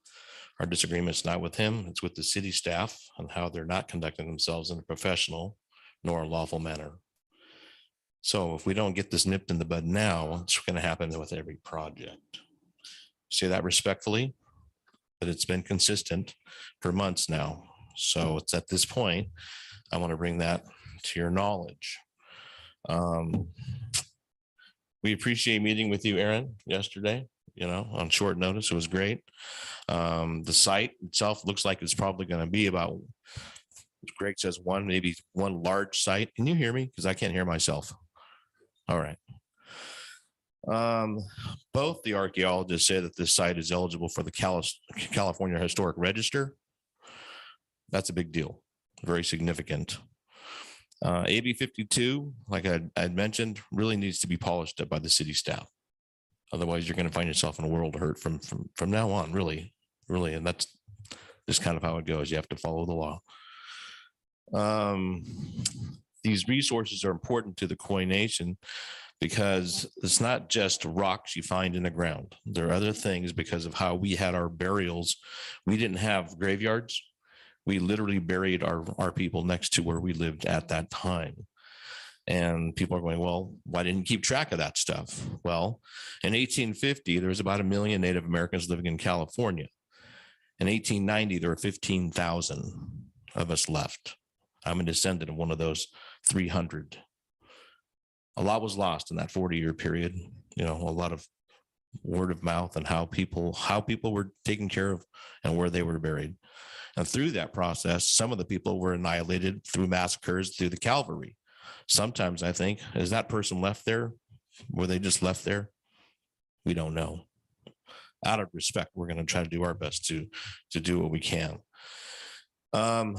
Our disagreement's not with him, it's with the city staff on how they're not conducting themselves in a professional nor a lawful manner. So if we don't get this nipped in the bud now, it's going to happen with every project. Say that respectfully, but it's been consistent for months now. So it's at this point, I want to bring that to your knowledge. We appreciate meeting with you, Aaron, yesterday, on short notice. It was great. The site itself looks like it's probably going to be about, Greg says maybe one large site. Can you hear me? Because I can't hear myself. All right. Both the archaeologists say that this site is eligible for the California Historic Register. That's a big deal, very significant. AB 52, like I'd mentioned, really needs to be polished up by the city staff. Otherwise, you're going to find yourself in a world of hurt from now on, really. And that's just kind of how it goes. You have to follow the law. These resources are important to the Koi Nation because it's not just rocks you find in the ground. There are other things because of how we had our burials. We didn't have graveyards. We literally buried our people next to where we lived at that time. And people are going, well, why didn't you keep track of that stuff? Well, in 1850, there was about 1 million Native Americans living in California. In 1890, there were 15,000 of us left. I'm a descendant of one of those 300. A lot was lost in that 40-year period. You know, a lot of word of mouth and how people were taken care of and where they were buried. And through that process, some of the people were annihilated through massacres through the cavalry. Sometimes I think, is that person left there? Were they just left there? We don't know. Out of respect, we're going to try to do our best to do what we can. I'm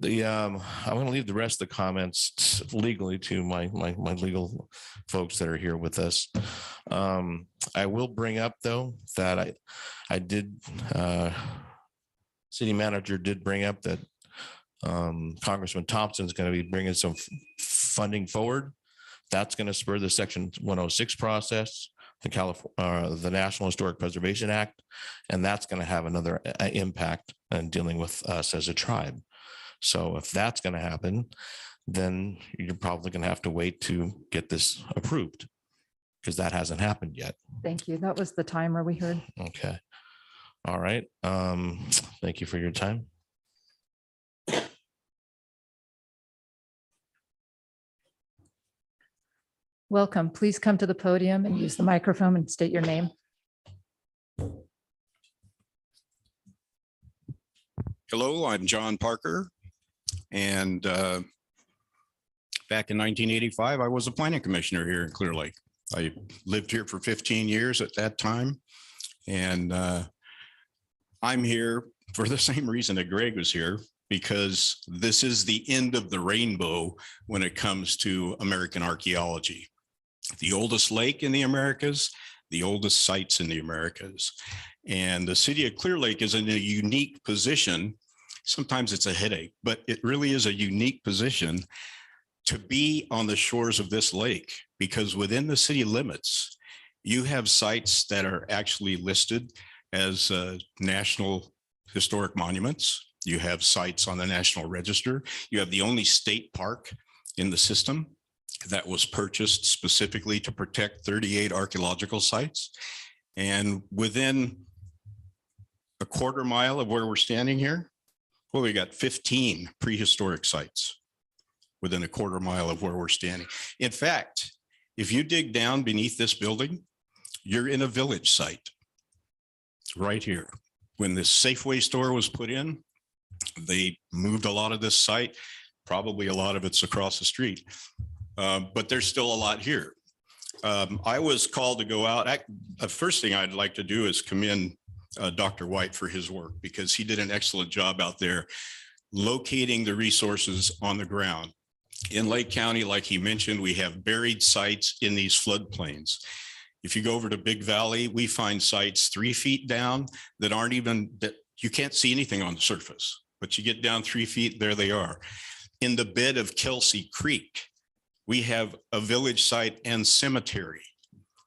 going to leave the rest of the comments legally to my legal folks that are here with us. I will bring up though that I did. City manager did bring up that Congressman Thompson is going to be bringing some funding forward. That's going to spur the Section 106 process, the National Historic Preservation Act, and that's going to have another impact in dealing with us as a tribe. So if that's going to happen, then you're probably going to have to wait to get this approved because that hasn't happened yet. Thank you. That was the timer we heard. Okay. All right. Thank you for your time. Welcome. Please come to the podium and use the microphone and state your name. Hello, I'm John Parker. And back in 1985, I was a planning commissioner here in Clearlake. I lived here for 15 years at that time. And I'm here for the same reason that Greg was here, because this is the end of the rainbow when it comes to American archaeology. The oldest lake in the Americas, the oldest sites in the Americas. And the city of Clearlake is in a unique position. Sometimes it's a headache, but it really is a unique position to be on the shores of this lake, because within the city limits, you have sites that are actually listed as national historic monuments. You have sites on the National Register. You have the only state park in the system that was purchased specifically to protect 38 archaeological sites. And within a quarter mile of where we're standing here, well, we got 15 prehistoric sites within a quarter mile of where we're standing. In fact, if you dig down beneath this building, you're in a village site right here. When this Safeway store was put in, they moved a lot of this site. Probably a lot of it's across the street, but there's still a lot here. I was called to go out. The first thing I'd like to do is commend Dr. White for his work, because he did an excellent job out there locating the resources on the ground. In Lake County, like he mentioned, we have buried sites in these floodplains. If you go over to Big Valley, we find sites 3 feet down that aren't even, that you can't see anything on the surface, but you get down 3 feet, there they are. In the bed of Kelsey Creek, we have a village site and cemetery,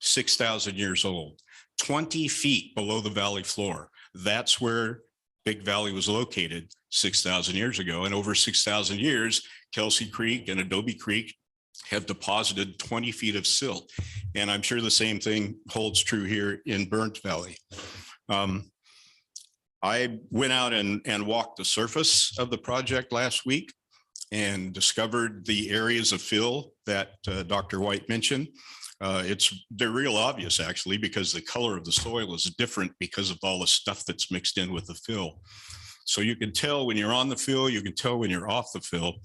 6,000 years old, 20 feet below the valley floor. That's where Big Valley was located 6,000 years ago. And over 6,000 years, Kelsey Creek and Adobe Creek have deposited 20 feet of silt. And I'm sure the same thing holds true here in Burnt Valley. I went out and walked the surface of the project last week and discovered the areas of fill that Dr. White mentioned. They're real obvious, actually, because the color of the soil is different because of all the stuff that's mixed in with the fill. So you can tell when you're on the fill, you can tell when you're off the fill.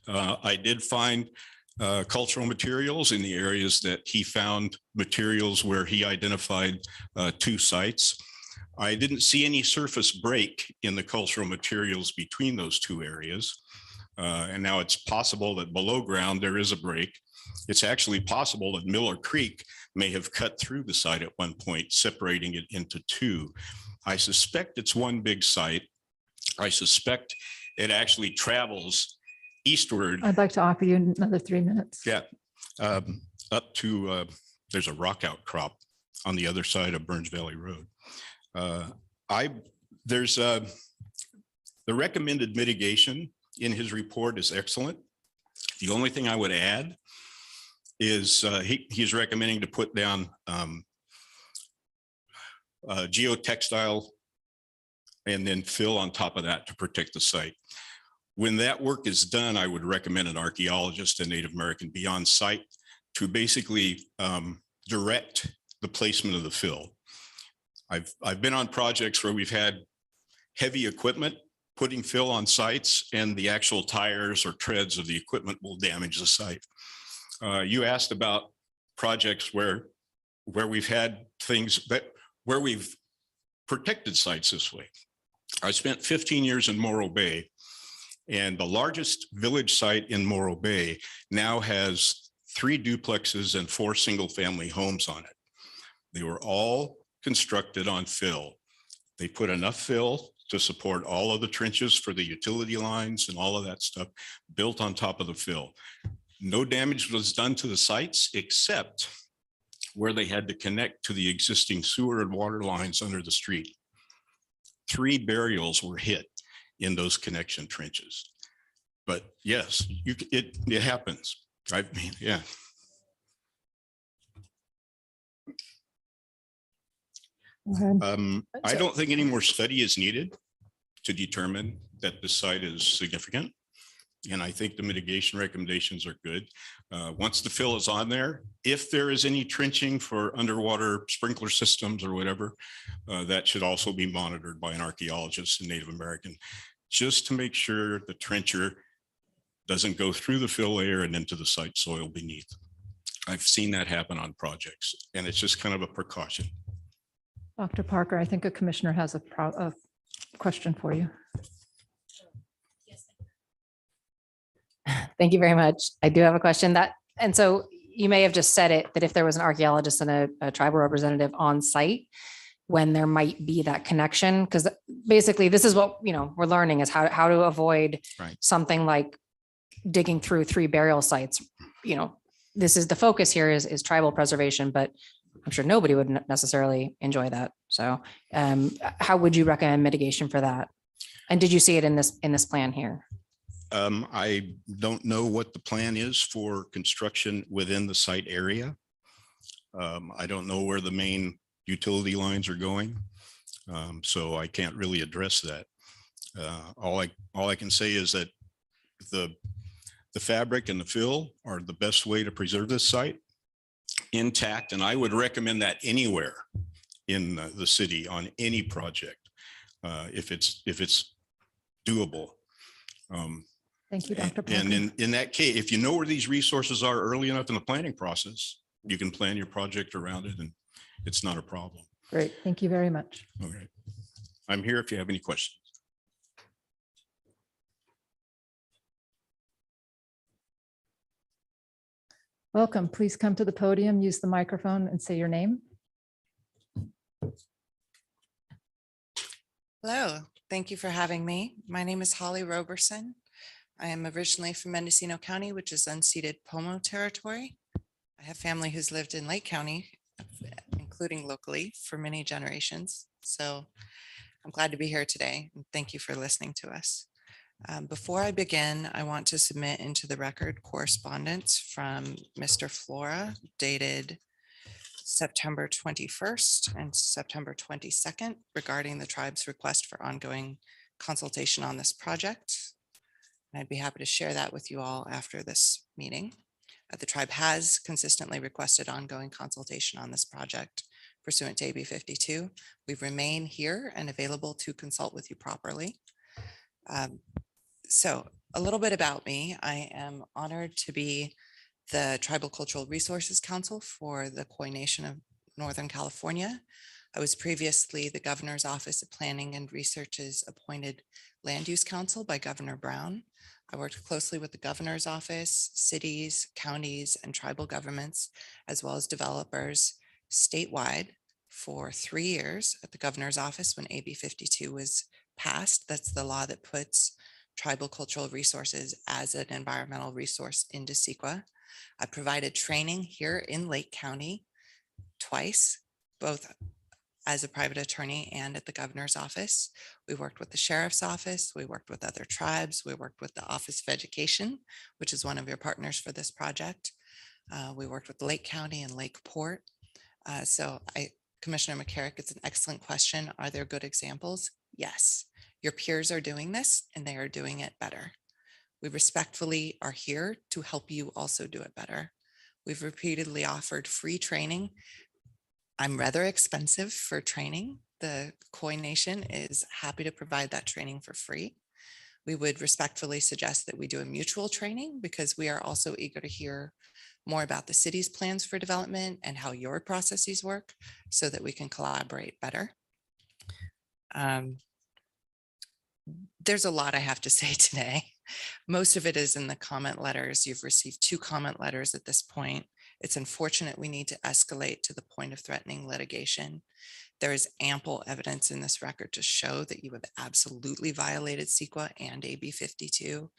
I did find cultural materials in the areas that he found materials where he identified 2 sites. I didn't see any surface break in the cultural materials between those 2 areas. And now it's possible that below ground there is a break. It's actually possible that Miller Creek may have cut through the site at one point, separating it into 2. I suspect it's one big site. I suspect it actually travels eastward. I'd like to offer you another 3 minutes. Yeah, up to, there's a rock outcrop on the other side of Burns Valley Road. There's the recommended mitigation in his report is excellent. The only thing I would add is he's recommending to put down geotextile and then fill on top of that to protect the site. When that work is done, I would recommend an archaeologist and Native American be on site to basically direct the placement of the fill. I've been on projects where we've had heavy equipment putting fill on sites, and the actual tires or treads of the equipment will damage the site. You asked about projects where we've had things where we've protected sites this way. I spent 15 years in Morro Bay, and the largest village site in Morro Bay now has 3 duplexes and 4 single-family homes on it. They were all constructed on fill. They put enough fill to support all of the trenches for the utility lines and all of that stuff built on top of the fill. No damage was done to the sites except where they had to connect to the existing sewer and water lines under the street. 3 burials were hit in those connection trenches. But yes, it happens. I mean, yeah. I don't think any more study is needed to determine that the site is significant. And I think the mitigation recommendations are good. Once the fill is on there, if there is any trenching for underwater sprinkler systems or whatever, that should also be monitored by an archaeologist and Native American, just to make sure the trencher doesn't go through the fill layer and into the site soil beneath. I've seen that happen on projects, and it's just kind of a precaution. Dr. Parker, I think a commissioner has a question for you. Thank you very much. I do have a question and so you may have just said it, that if there was an archaeologist and a tribal representative on site, when there might be that connection, because basically this is what, we're learning is how to avoid something like digging through 3 burial sites. This is the focus here is tribal preservation, but I'm sure nobody would necessarily enjoy that. So how would you recommend mitigation for that? And did you see it in this plan here? I don't know what the plan is for construction within the site area. I don't know where the main utility lines are going. So I can't really address that. All I can say is that the fabric and the fill are the best way to preserve this site intact. And I would recommend that anywhere in the city on any project, if it's doable. Thank you, Dr. Parker. And in that case, if you know where these resources are early enough in the planning process, you can plan your project around it, and it's not a problem. Great. Thank you very much. All right. I'm here if you have any questions. Welcome. Please come to the podium, use the microphone and say your name. Hello, thank you for having me. My name is Holly Roberson. I am originally from Mendocino County, which is unceded Pomo territory. I have family who's lived in Lake County, including locally, for many generations. So I'm glad to be here today, and thank you for listening to us. Before I begin, I want to submit into the record correspondence from Mr. Flora dated September 21st and September 22nd regarding the tribe's request for ongoing consultation on this project. And I'd be happy to share that with you all after this meeting. The tribe has consistently requested ongoing consultation on this project pursuant to AB 52. We remain here and available to consult with you properly. So a little bit about me. I am honored to be the Tribal Cultural Resources Council for the Khoi Nation of Northern California. I was previously the Governor's Office of Planning and Research's appointed Land Use Council by Governor Brown. I worked closely with the Governor's Office, cities, counties, and tribal governments, as well as developers statewide for 3 years at the Governor's Office when AB 52 was passed. That's the law that puts tribal cultural resources as an environmental resource into CEQA. I provided training here in Lake County twice, both as a private attorney and at the governor's office. We worked with the sheriff's office. We worked with other tribes. We worked with the Office of Education, which is one of your partners for this project. We worked with Lake County and Lake Port. Commissioner McCarrick, it's an excellent question. Are there good examples? Yes. Your peers are doing this and they are doing it better. We respectfully are here to help you also do it better. We've repeatedly offered free training. I'm rather expensive for training. The Koi Nation is happy to provide that training for free. We would respectfully suggest that we do a mutual training because we are also eager to hear more about the city's plans for development and how your processes work so that we can collaborate better. There's a lot I have to say today. Most of it is in the comment letters. You've received 2 comment letters at this point. It's unfortunate we need to escalate to the point of threatening litigation. There is ample evidence in this record to show that you have absolutely violated CEQA and AB 52.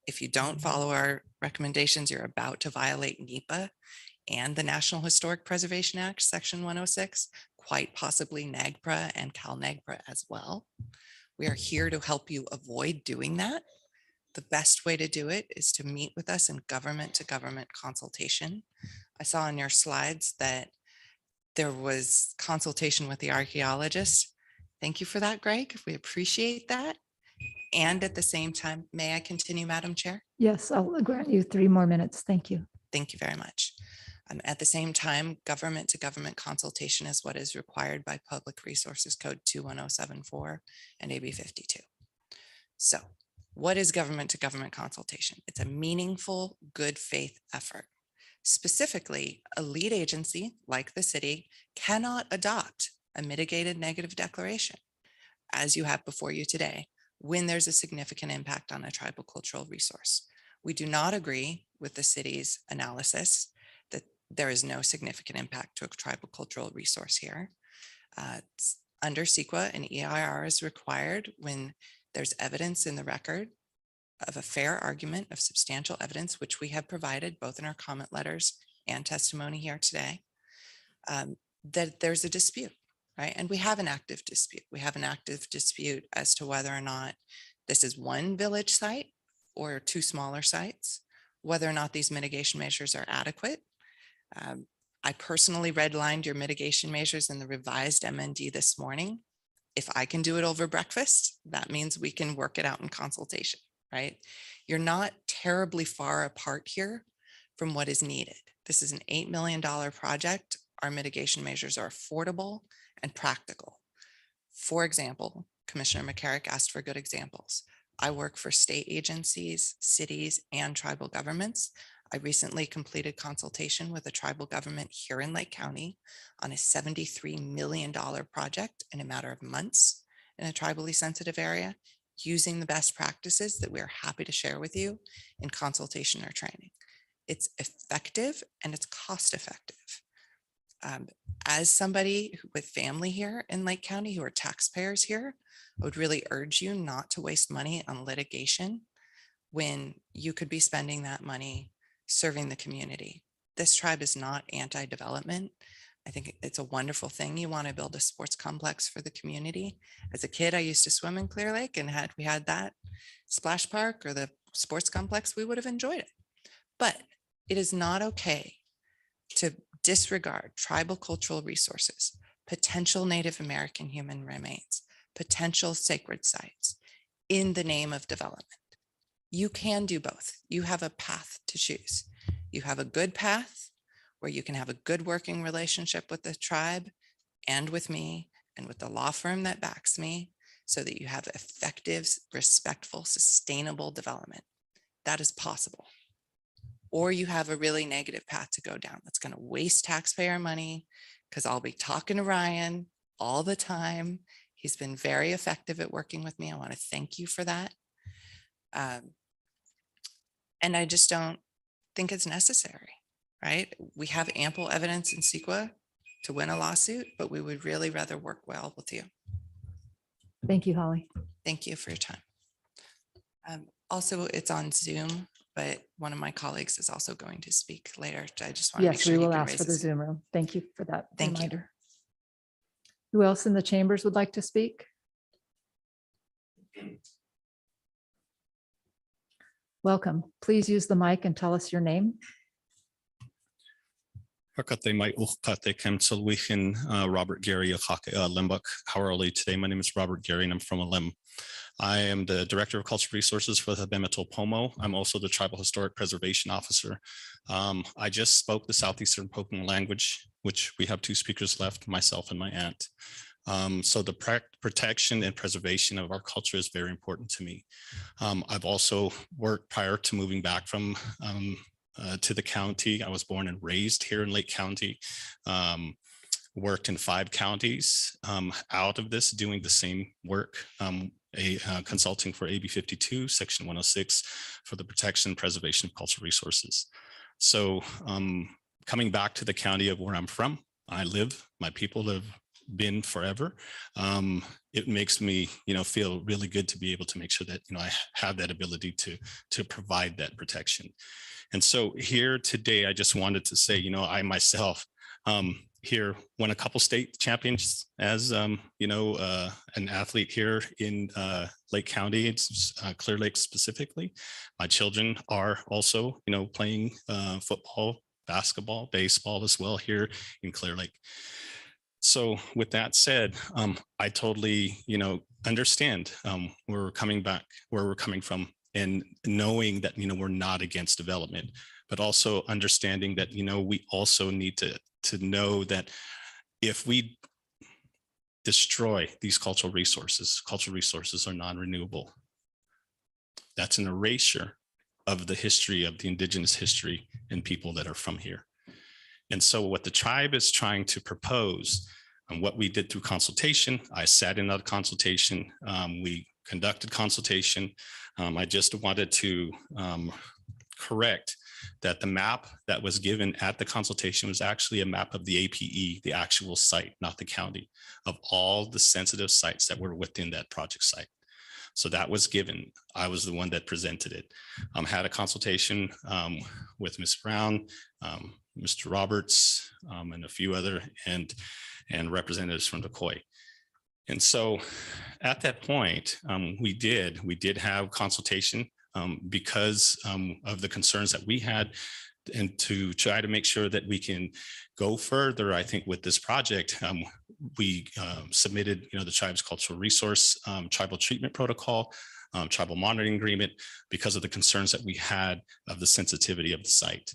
If you don't follow our recommendations, you're about to violate NEPA and the National Historic Preservation Act, Section 106, quite possibly NAGPRA and CalNAGPRA as well. We are here to help you avoid doing that. The best way to do it is to meet with us in government-to-government consultation. I saw on your slides that there was consultation with the archaeologist. Thank you for that, Greg. We appreciate that. And at the same time, may I continue, Madam Chair? Yes, I'll grant you 3 more minutes. Thank you. Thank you very much. At the same time, government-to-government consultation is what is required by Public Resources Code 21074 and AB 52. So what is government-to-government consultation? It's a meaningful, good faith effort. Specifically, a lead agency like the city cannot adopt a mitigated negative declaration, as you have before you today, when there's a significant impact on a tribal cultural resource. We do not agree with the city's analysis that there is no significant impact to a tribal cultural resource here. Under CEQA, an EIR is required when there's evidence in the record of a fair argument of substantial evidence, which we have provided both in our comment letters and testimony here today, that there's a dispute, right? And we have an active dispute. We have an active dispute as to whether or not this is one village site or 2 smaller sites, whether or not these mitigation measures are adequate. I personally redlined your mitigation measures in the revised MND this morning. If I can do it over breakfast, that means we can work it out in consultation, right? You're not terribly far apart here from what is needed. This is an $8 million project. Our mitigation measures are affordable and practical. For example, Commissioner McCarrick asked for good examples. I work for state agencies, cities, and tribal governments. I recently completed consultation with a tribal government here in Lake County on a $73 million project in a matter of months in a tribally sensitive area, using the best practices that we're happy to share with you in consultation or training. It's effective and it's cost effective. As somebody with family here in Lake County who are taxpayers here, I would really urge you not to waste money on litigation when you could be spending that money serving the community. This tribe is not anti-development. I think it's a wonderful thing. You want to build a sports complex for the community. As a kid, I used to swim in Clearlake, and had we had that splash park or the sports complex, we would have enjoyed it. But it is not okay to disregard tribal cultural resources, potential Native American human remains, potential sacred sites in the name of development. You can do both. You have a path to choose. You have a good path where you can have a good working relationship with the tribe and with me and with the law firm that backs me so that you have effective, respectful, sustainable development. That is possible. Or you have a really negative path to go down that's going to waste taxpayer money, because I'll be talking to Ryan all the time. He's been very effective at working with me. I want to thank you for that. And I just don't think it's necessary, right? We have ample evidence in CEQA to win a lawsuit, but we would really rather work well with you. Thank you, Holly. Thank you for your time. Also, it's on Zoom, but one of my colleagues is also going to speak later. I just want to make Yes, sure we he will can ask raise for the his. Zoom room. Thank you for that Thank you. reminder. Who else in the chambers would like to speak? Welcome. Please use the mic and tell us your name. Robert Gary Limbach. How are you today? My name is Robert Gary and I'm from Alim. I am the Director of Cultural Resources for the Bemetel Pomo. I'm also the Tribal Historic Preservation Officer. I just spoke the Southeastern Pomo language, which we have 2 speakers left, myself and my aunt. So the protection and preservation of our culture is very important to me. I've also worked prior to moving back from to the county. I was born and raised here in Lake County, worked in 5 counties out of this doing the same work, consulting for AB 52, Section 106 for the protection and preservation of cultural resources. So coming back to the county of where I'm from, I live, my people have been forever. It makes me, feel really good to be able to make sure that, I have that ability to provide that protection. And so here today, I just wanted to say, I myself here won a couple state champions as, an athlete here in Lake County, it's Clearlake specifically. My children are also, playing football, basketball, baseball as well here in Clearlake. So with that said, I totally, understand where we're coming from, and knowing that, we're not against development, but also understanding that, we also need to know that if we destroy these cultural resources are non-renewable. That's an erasure of the history of the indigenous history and people that are from here. And so what the tribe is trying to propose and what we did through consultation, I sat in that consultation, we conducted consultation. I just wanted to correct that the map that was given at the consultation was actually a map of the APE, the actual site, not the county, of all the sensitive sites that were within that project site. So that was given. I was the one that presented it. Had a consultation with Ms. Brown, Mr. Roberts, and a few other and representatives from the COI. And so at that point, we did have consultation because of the concerns that we had, and to try to make sure that we can go further. I think with this project, we submitted, the tribe's cultural resource, tribal treatment protocol, tribal monitoring agreement, because of the concerns that we had of the sensitivity of the site.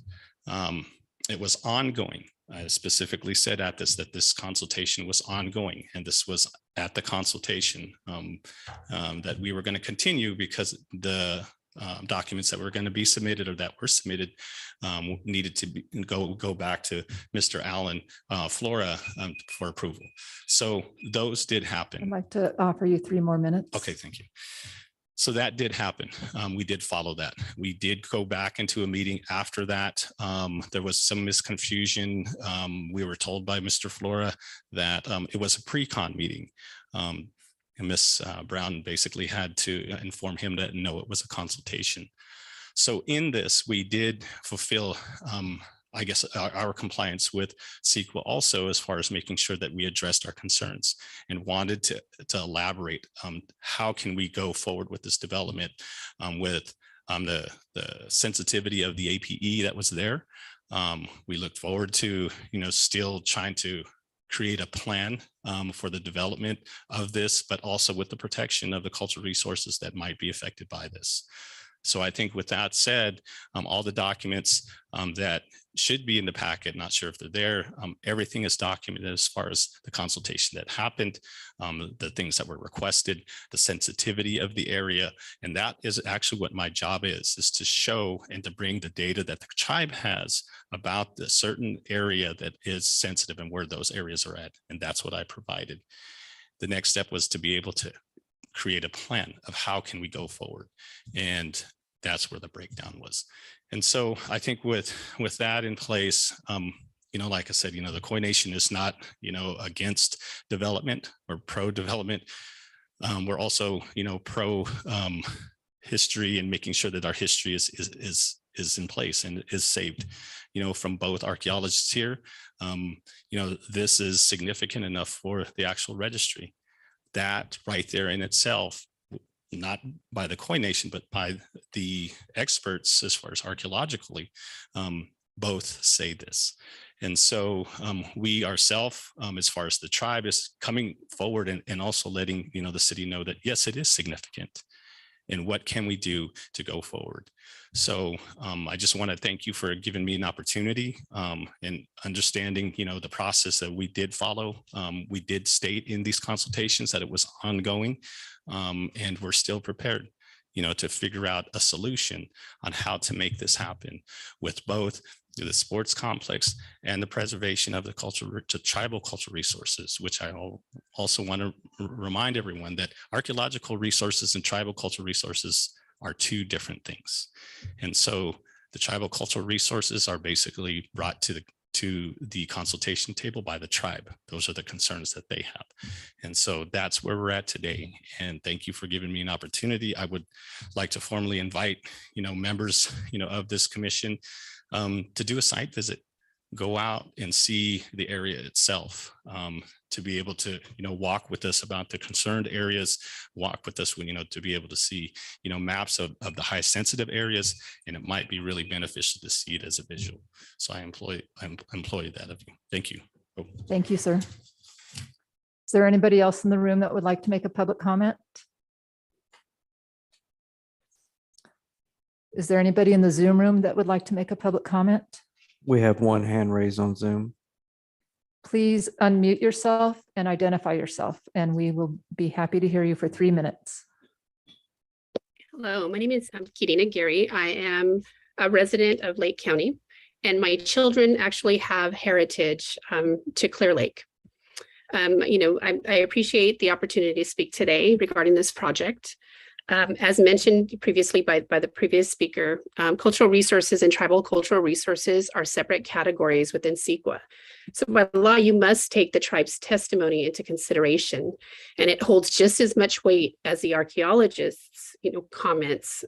It was ongoing. I specifically said at this that this consultation was ongoing, and this was at the consultation that we were going to continue because the documents that were going to be submitted or that were submitted needed to go back to Mr. Allen Flora for approval. So those did happen. I'd like to offer you 3 more minutes. Okay, thank you. So that did happen. We did follow that. We did go back into a meeting after that. There was some misconfusion. We were told by Mr. Flora that it was a pre-con meeting. And Ms. Brown basically had to inform him that no, it was a consultation. So in this, we did fulfill, I guess, our compliance with CEQA also, as far as making sure that we addressed our concerns and wanted to elaborate how can we go forward with this development with the sensitivity of the APE that was there. We looked forward to, still trying to create a plan for the development of this, but also with the protection of the cultural resources that might be affected by this. So I think with that said, all the documents that should be in the packet, not sure if they're there, everything is documented as far as the consultation that happened, the things that were requested, the sensitivity of the area. And that is actually what my job is to show and to bring the data that the tribe has about the certain area that is sensitive and where those areas are at. And that's what I provided. The next step was to be able to create a plan of how can we go forward. And that's where the breakdown was. And so I think with that in place, like I said, the Koi Nation is not, against development or pro-development. We're also, pro history and making sure that our history is in place and is saved, from both archaeologists here. This is significant enough for the actual registry. That right there in itself, not by the Khoi Nation, but by the experts as far as archaeologically, both say this. And so we ourselves, as far as the tribe, is coming forward and also letting the city know that, yes, it is significant. And what can we do to go forward? So I just want to thank you for giving me an opportunity and understanding, the process that we did follow. We did state in these consultations that it was ongoing, and we're still prepared, to figure out a solution on how to make this happen with both the sports complex and the preservation of the tribal cultural resources, which I also want to remind everyone that archaeological resources and tribal cultural resources are two different things. And so the tribal cultural resources are basically brought to the consultation table by the tribe. Those are the concerns that they have. And so that's where we're at today. And thank you for giving me an opportunity. I would like to formally invite, members, of this commission to do a site visit, go out and see the area itself, to be able to, walk with us about the concerned areas, walk with us, to be able to see, maps of the high sensitive areas, and it might be really beneficial to see it as a visual. So I employ that of you. Thank you. Oh. Thank you, sir. Is there anybody else in the room that would like to make a public comment? Is there anybody in the Zoom room that would like to make a public comment? We have one hand raised on Zoom. Please unmute yourself and identify yourself, and we will be happy to hear you for 3 minutes. Hello, my name is Kirina Gary. I am a resident of Lake County, and my children actually have heritage to Clearlake. I appreciate the opportunity to speak today regarding this project. As mentioned previously by the previous speaker, cultural resources and tribal cultural resources are separate categories within CEQA. So by law, you must take the tribe's testimony into consideration, and it holds just as much weight as the archaeologists' comments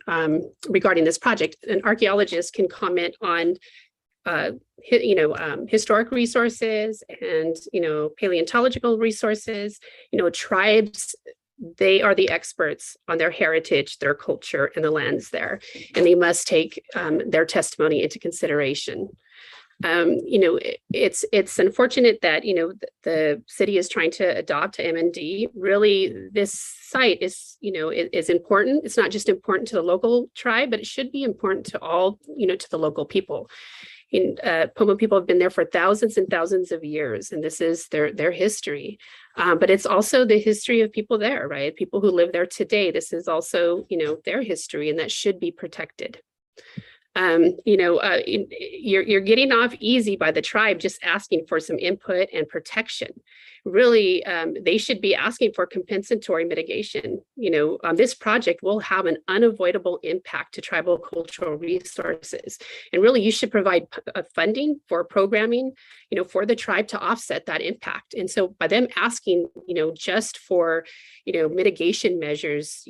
regarding this project. An archaeologist can comment on historic resources and paleontological resources. Tribes, they are the experts on their heritage, their culture, and the lands there, and they must take their testimony into consideration. It's unfortunate that the city is trying to adopt MND. Really, this site is is important. It's not just important to the local tribe, but it should be important to all to the local people. Pomo people have been there for thousands and thousands of years, and this is their history. But it's also the history of people there, right? People who live there today. This is also, their history, and that should be protected. You're getting off easy by the tribe just asking for some input and protection. Really, they should be asking for compensatory mitigation. This project will have an unavoidable impact to tribal cultural resources. And really, you should provide funding for programming, for the tribe to offset that impact. And so by them asking, just for, mitigation measures,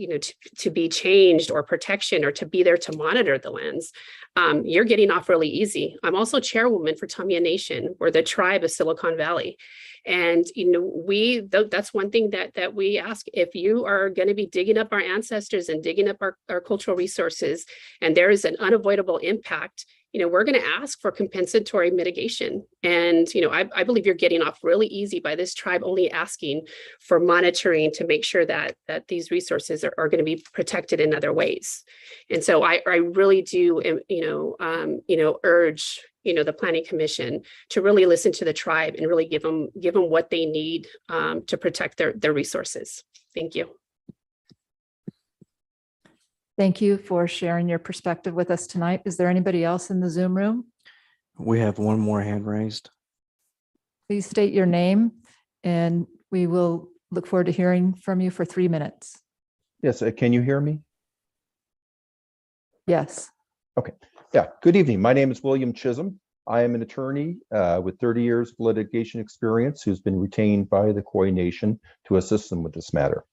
to be changed or protection or to be there to monitor the lands, you're getting off really easy. I'm also chairwoman for Tamia Nation. We're the tribe of Silicon Valley. And, that's one thing that we ask. If you are going to be digging up our ancestors and digging up our cultural resources, and there is an unavoidable impact, we're going to ask for compensatory mitigation. And, I believe you're getting off really easy by this tribe only asking for monitoring to make sure that these resources are going to be protected in other ways. And so I really do, urge, the Planning Commission to really listen to the tribe and really give them what they need to protect their resources. Thank you. Thank you for sharing your perspective with us tonight. Is there anybody else in the Zoom room? We have one more hand raised. Please state your name, and we will look forward to hearing from you for 3 minutes. Yes, can you hear me? Yes. Okay. Yeah. Good evening. My name is William Chisholm. I am an attorney with 30 years of litigation experience who's been retained by the Khoi Nation to assist them with this matter.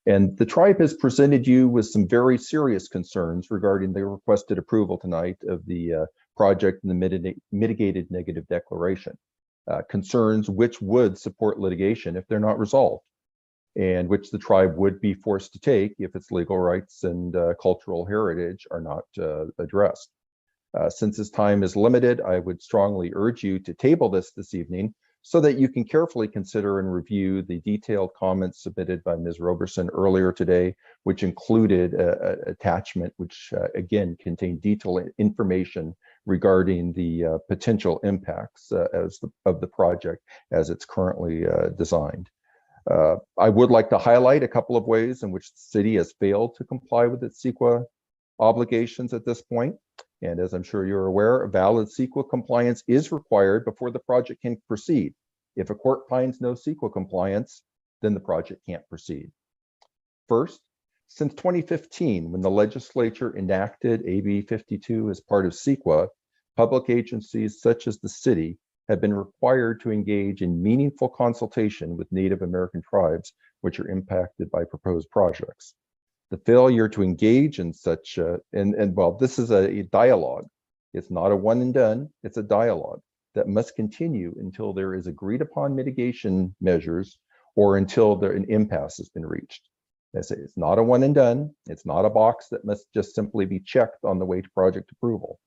And the tribe has presented you with some very serious concerns regarding the requested approval tonight of the project and the mitigated negative declaration. Concerns which would support litigation if they're not resolved, and which the tribe would be forced to take if its legal rights and cultural heritage are not addressed. Since this time is limited, I would strongly urge you to table this evening so that you can carefully consider and review the detailed comments submitted by Ms. Roberson earlier today, which included an attachment which again contained detailed information regarding the potential impacts of the project as it's currently designed. I would like to highlight a couple of ways in which the city has failed to comply with its CEQA obligations at this point. And as I'm sure you're aware, valid CEQA compliance is required before the project can proceed. If a court finds no CEQA compliance, then the project can't proceed. First, since 2015, when the legislature enacted AB 52 as part of CEQA, public agencies such as the city have been required to engage in meaningful consultation with Native American tribes which are impacted by proposed projects. The failure to engage in such, well, this is a dialogue. It's not a one and done, it's a dialogue that must continue until there is agreed upon mitigation measures or until an impasse has been reached. I say it's not a one and done. It's not a box that must just simply be checked on the way to project approval.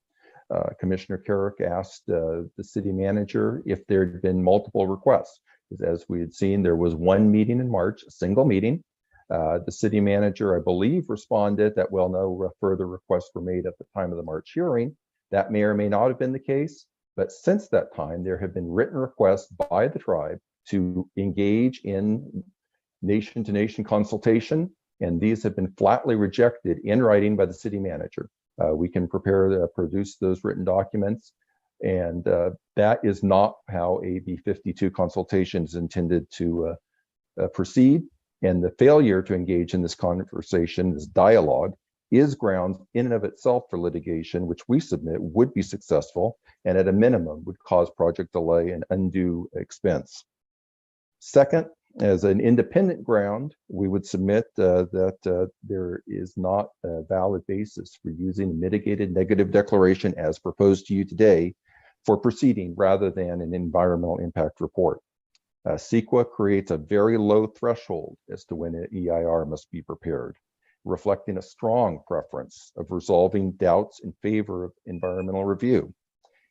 Commissioner Carrick asked the city manager if there had been multiple requests. As we had seen, there was one meeting in March, a single meeting. The city manager, I believe, responded that, well, no further requests were made at the time of the March hearing. That may or may not have been the case, but since that time, there have been written requests by the tribe to engage in nation-to-nation consultation, and these have been flatly rejected in writing by the city manager. We can produce those written documents, and that is not how AB 52 consultation is intended to proceed. And the failure to engage in this conversation, this dialogue, is grounds in and of itself for litigation, which we submit would be successful and at a minimum would cause project delay and undue expense. Second, as an independent ground, we would submit that there is not a valid basis for using a mitigated negative declaration as proposed to you today for proceeding rather than an environmental impact report. CEQA creates a very low threshold as to when an EIR must be prepared, reflecting a strong preference of resolving doubts in favor of environmental review.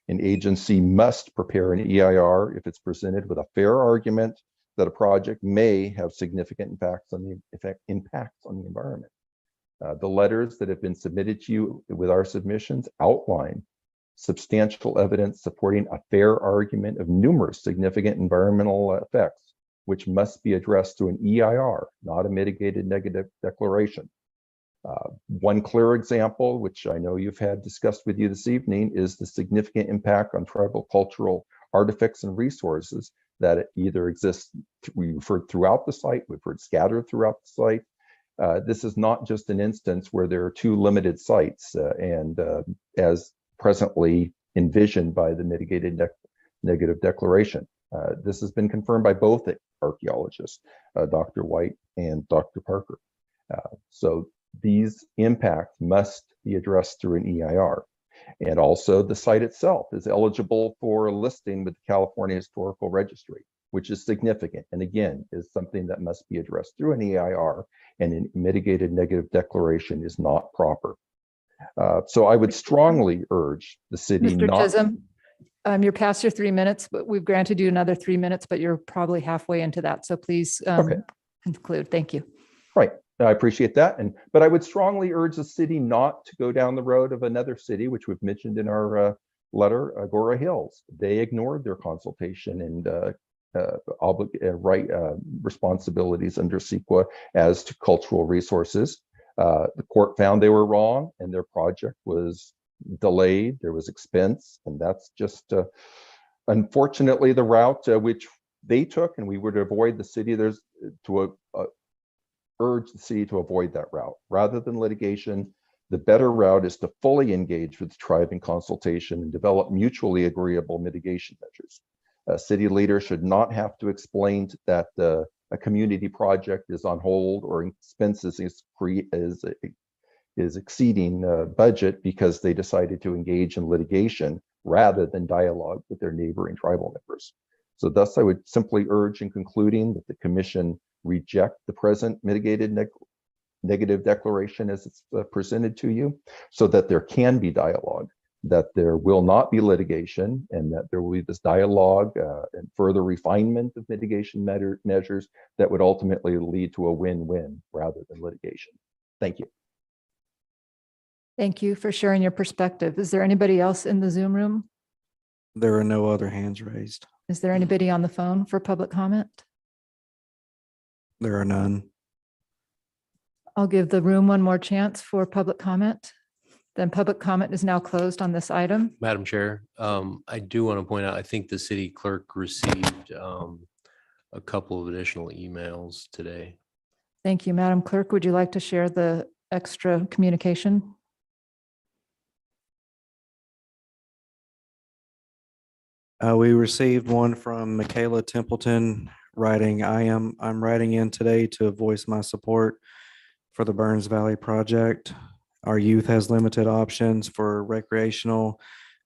An agency must prepare an EIR if it's presented with a fair argument that a project may have significant impacts on the environment. The letters that have been submitted to you with our submissions outline substantial evidence supporting a fair argument of numerous significant environmental effects, which must be addressed through an EIR, not a mitigated negative declaration. One clear example, which I know you've had discussed with you this evening, is the significant impact on tribal cultural artifacts and resources that either exist, we referred throughout the site, we've heard scattered throughout the site. This is not just an instance where there are two limited sites as presently envisioned by the mitigated negative declaration. This has been confirmed by both archaeologists, Dr. White and Dr. Parker. So these impacts must be addressed through an EIR. And also the site itself is eligible for a listing with the California Historical Registry, which is significant. And again, is something that must be addressed through an EIR, and a mitigated negative declaration is not proper. So I would strongly urge the city Mr. not. Chisholm, you're past your 3 minutes, but we've granted you another 3 minutes, but you're probably halfway into that. So please conclude. Thank you. Right. I appreciate that. But I would strongly urge the city not to go down the road of another city, which we've mentioned in our letter, Agora Hills. They ignored their consultation and responsibilities under CEQA as to cultural resources. The court found they were wrong and their project was delayed. There was expense, and that's just unfortunately the route which they took, and we would avoid the city. Urge the city to avoid that route. Rather than litigation, the better route is to fully engage with the tribe in consultation and develop mutually agreeable mitigation measures. City leaders should not have to explain that a a community project is on hold or expenses is exceeding budget because they decided to engage in litigation rather than dialogue with their neighboring tribal members. So thus, I would simply urge in concluding that the commission reject the present mitigated negative declaration as it's presented to you, so that there can be dialogue, that there will not be litigation, and that there will be this dialogue and further refinement of mitigation measures that would ultimately lead to a win-win rather than litigation. Thank you. Thank you for sharing your perspective. Is there anybody else in the Zoom room? There are no other hands raised. Is there anybody on the phone for public comment? There are none. I'll give the room one more chance for public comment. Then public comment is now closed on this item. Madam Chair, I do want to point out, I think the city clerk received a couple of additional emails today. Thank you, Madam Clerk. Would you like to share the extra communication? We received one from Michaela Templeton writing, I'm writing in today to voice my support for the Burns Valley project. Our youth has limited options for recreational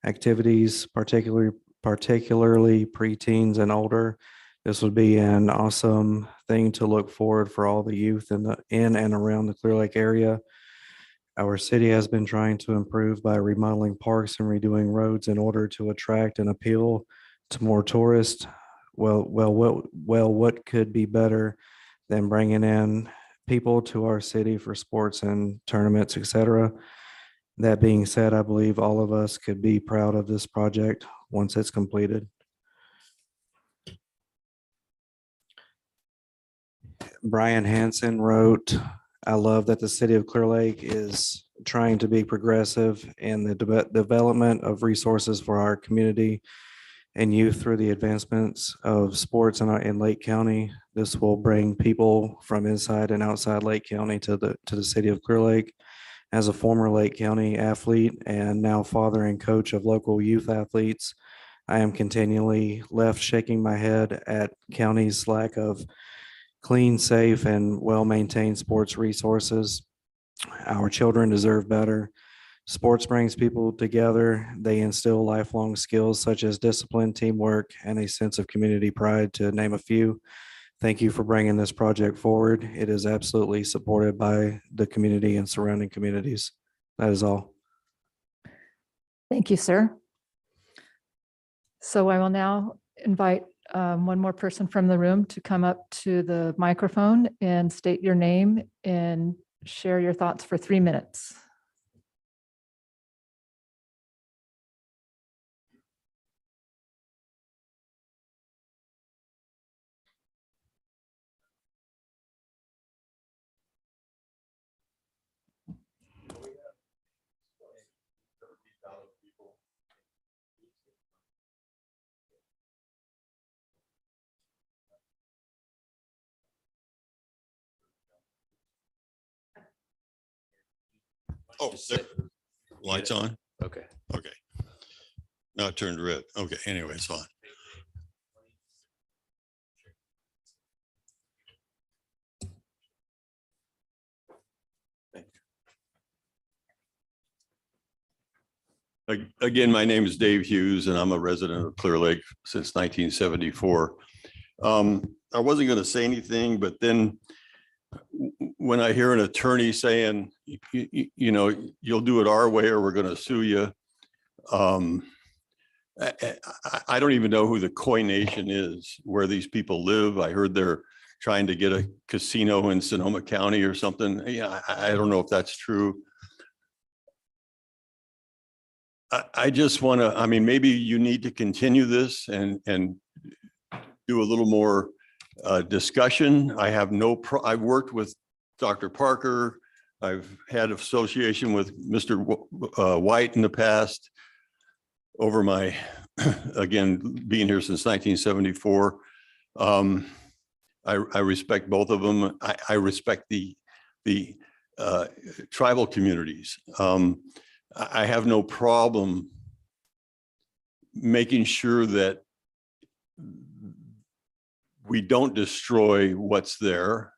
activities, particularly preteens and older. This would be an awesome thing to look forward for all the youth in and around the Clearlake area. Our city has been trying to improve by remodeling parks and redoing roads in order to attract and appeal to more tourists. What could be better than bringing in people to our city for sports and tournaments, etc. That being said, I believe all of us could be proud of this project once it's completed. Brian Hansen wrote, I love that the city of Clearlake is trying to be progressive in the development of resources for our community and youth through the advancements of sports in Lake County. This will bring people from inside and outside Lake County to the city of Clearlake. As a former Lake County athlete and now father and coach of local youth athletes, I am continually left shaking my head at county's lack of clean, safe, and well-maintained sports resources. Our children deserve better. Sports brings people together. They instill lifelong skills such as discipline, teamwork, and a sense of community pride, to name a few. Thank you for bringing this project forward. It is absolutely supported by the community and surrounding communities. That is all. Thank you, sir. So I will now invite one more person from the room to come up to the microphone and state your name and share your thoughts for 3 minutes. Oh, there. Lights on? Okay. Okay. Now it turned red. Okay, anyway, it's on. Again, my name is Dave Hughes and I'm a resident of Clearlake since 1974. I wasn't going to say anything, but then when I hear an attorney saying, you know, you'll do it our way or we're going to sue you. I don't even know who the Koi Nation is, where these people live. I heard they're trying to get a casino in Sonoma County or something. Yeah, I don't know if that's true. I just want to, I mean, maybe you need to continue this and do a little more discussion. I have I've worked with Dr. Parker. I've had association with Mr. White in the past over my, again, being here since 1974. I respect both of them. I respect the tribal communities. I have no problem making sure that we don't destroy what's there.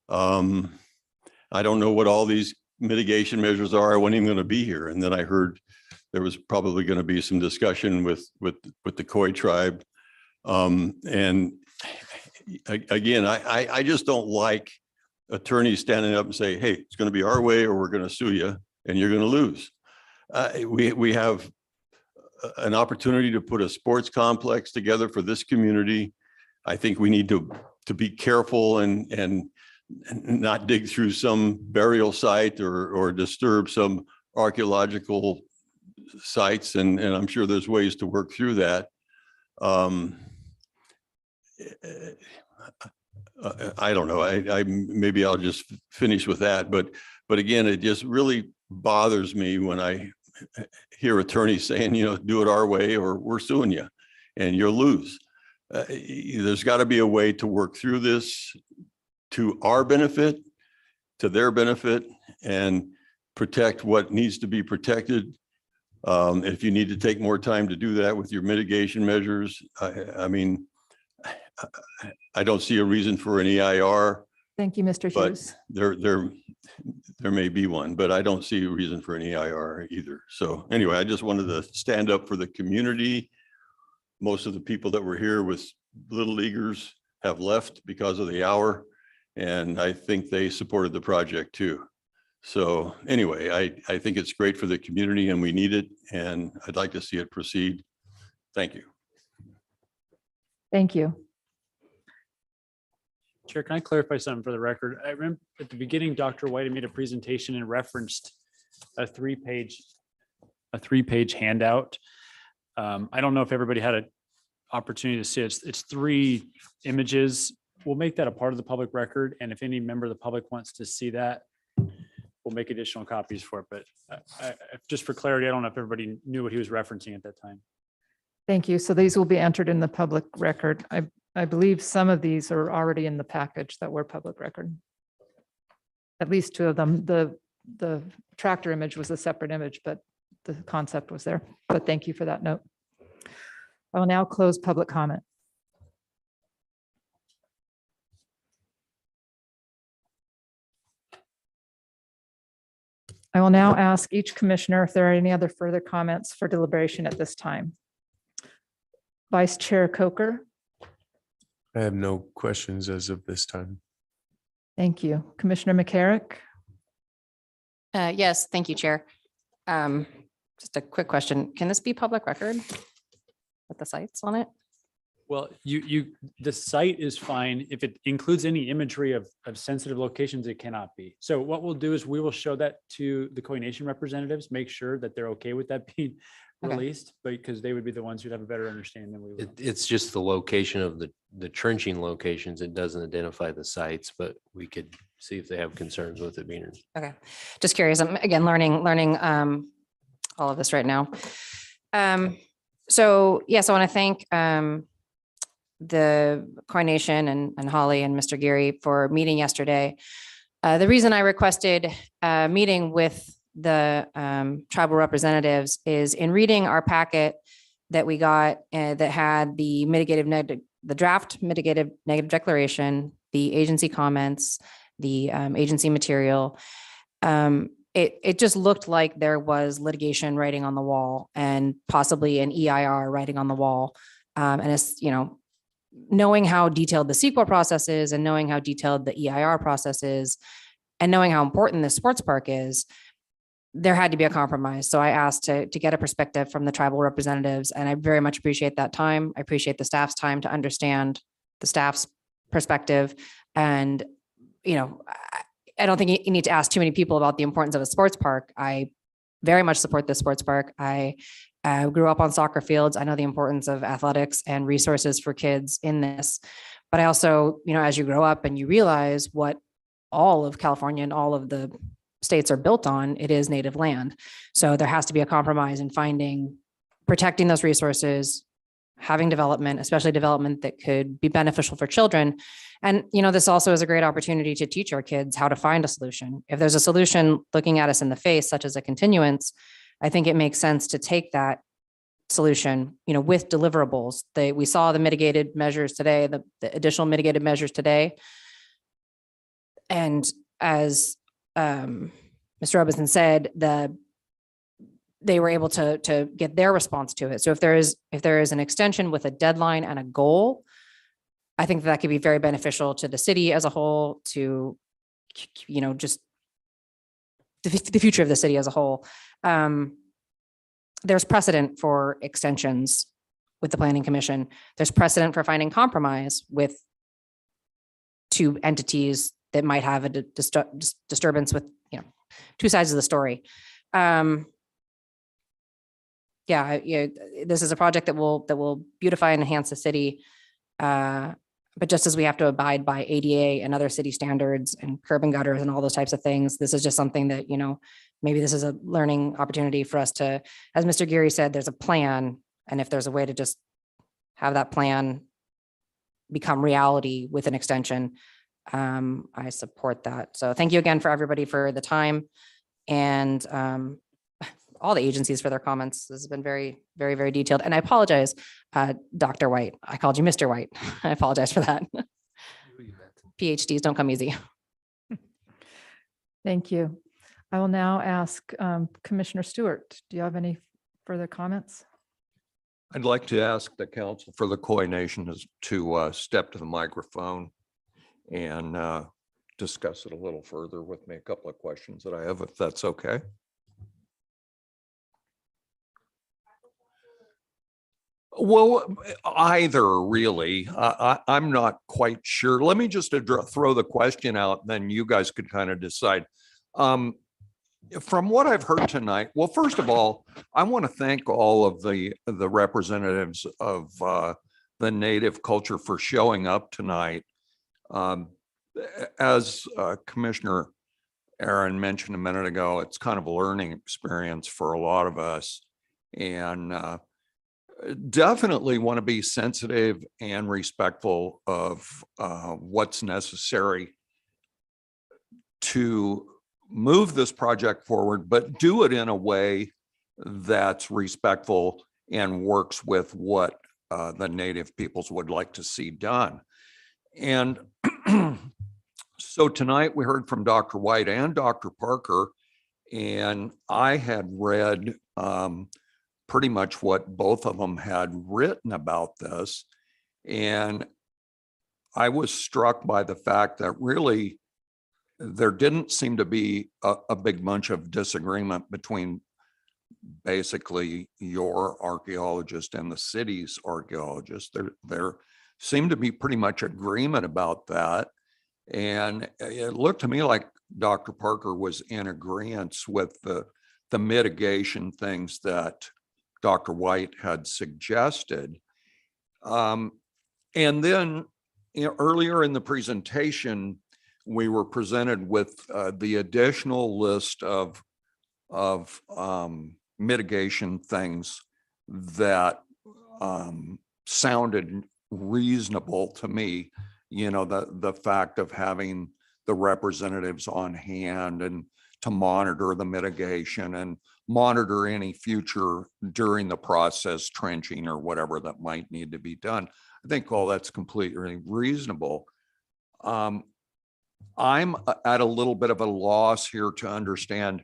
I don't know what all these mitigation measures are. I wasn't even going to be here. And then I heard there was probably going to be some discussion with the Khoi tribe. And again, I just don't like attorneys standing up and say, hey, it's going to be our way or we're going to sue you and you're going to lose. We have an opportunity to put a sports complex together for this community. I think we need to be careful and not dig through some burial site or disturb some archaeological sites. And I'm sure there's ways to work through that. I don't know. I maybe I'll just finish with that. But again, it just really bothers me when I hear attorneys saying, you know, do it our way or we're suing you and you'll lose. There's got to be a way to work through this to our benefit, to their benefit, and protect what needs to be protected. If you need to take more time to do that with your mitigation measures, I mean, I don't see a reason for an EIR. Thank you, Mr. But Hughes. there may be one, but I don't see a reason for an EIR either. So anyway, I just wanted to stand up for the community. Most of the people that were here with Little Leaguers have left because of the hour. And I think they supported the project too. So anyway, I think it's great for the community and we need it. And I'd like to see it proceed. Thank you. Thank you. Chair, can I clarify something for the record? I remember at the beginning, Dr. White made a presentation and referenced a three-page handout. I don't know if everybody had an opportunity to see it. It's 3 images. We'll make that a part of the public record. And if any member of the public wants to see that, we'll make additional copies for it. But just for clarity, I don't know if everybody knew what he was referencing at that time. Thank you. So these will be entered in the public record. I believe some of these are already in the package that were public record. At least 2 of them. The tractor image was a separate image, but the concept was there. But thank you for that note. I will now close public comment. I will now ask each commissioner if there are any other further comments for deliberation at this time. Vice Chair Coker. I have no questions as of this time. Thank you. Commissioner McCarrick. Yes, thank you, Chair. Just a quick question. Can this be public record with the sites on it? Well, the site is fine. If it includes any imagery of sensitive locations, it cannot be. So what we'll do is we will show that to the Khoi Nation representatives, make sure that they're okay with that being released, because they would be the ones who'd have a better understanding than we would. It's just the location of the trenching locations. It doesn't identify the sites, but we could see if they have concerns with it being. Okay, just curious. I'm again learning all of this right now. So yes, I want to thank the Khoi Nation and Holly and Mr. Geary for meeting yesterday. The reason I requested a meeting with the tribal representatives is in reading our packet that we got that had the draft mitigated negative declaration, the agency comments, the agency material. It just looked like there was litigation writing on the wall and possibly an EIR writing on the wall. And it's, you know, knowing how detailed the CEQA process is and knowing how detailed the EIR process is and knowing how important this sports park is, there had to be a compromise. So I asked to get a perspective from the tribal representatives, and I very much appreciate that time. I appreciate the staff's time to understand the staff's perspective. And, you know, I don't think you need to ask too many people about the importance of a sports park. I very much support this sports park. I grew up on soccer fields. I know the importance of athletics and resources for kids in this. But I also, you know, as you grow up and you realize what all of California and all of the states are built on, it is native land. So there has to be a compromise in protecting those resources, having development, especially development that could be beneficial for children. And, you know, this also is a great opportunity to teach our kids how to find a solution. If there's a solution looking at us in the face, such as a continuance, I think it makes sense to take that solution, with deliverables. We saw the mitigated measures today, the additional mitigated measures today. And as Mr. Robinson said, they were able to get their response to it. So if there is an extension with a deadline and a goal, I think that could be very beneficial to the city as a whole, to, just the future of the city as a whole. There's precedent for extensions with the Planning Commission. There's precedent for finding compromise with two entities that might have a disturbance with, two sides of the story. This is a project that will beautify and enhance the city. But just as we have to abide by ADA and other city standards and curb and gutters and all those types of things, this is just something that, maybe this is a learning opportunity for us to, as Mr. Geary said, there's a plan. And if there's a way to just have that plan become reality with an extension, I support that. So thank you again for everybody for the time, and all the agencies for their comments. This has been very, very, very detailed. And I apologize, Dr. White. I called you Mr. White. I apologize for that. PhDs don't come easy. Thank you. I will now ask Commissioner Stewart, do you have any further comments? I'd like to ask the council for the Koi Nation to step to the microphone and discuss it a little further with me. A couple of questions that I have, if that's okay. Well, either really. I'm not quite sure. Let me just throw the question out, then you guys could kind of decide. From what I've heard tonight, well, first of all, I want to thank all of the representatives of the Native culture for showing up tonight. As Commissioner Aaron mentioned a minute ago, it's kind of a learning experience for a lot of us. And definitely want to be sensitive and respectful of what's necessary to move this project forward, but do it in a way that's respectful and works with what the Native peoples would like to see done. And so tonight we heard from Dr. White and Dr. Parker, and I had read pretty much what both of them had written about this. And I was struck by the fact that really there didn't seem to be a big bunch of disagreement between basically your archaeologist and the city's archaeologist. There seemed to be pretty much agreement about that. And it looked to me like Dr. Parker was in agreement with the mitigation things that Dr. White had suggested. And then earlier in the presentation, we were presented with the additional list of mitigation things that sounded reasonable to me. The fact of having the representatives on hand and to monitor the mitigation and monitor any future during the process trenching or whatever that might need to be done. I think all that's completely reasonable. I'm at a little bit of a loss here to understand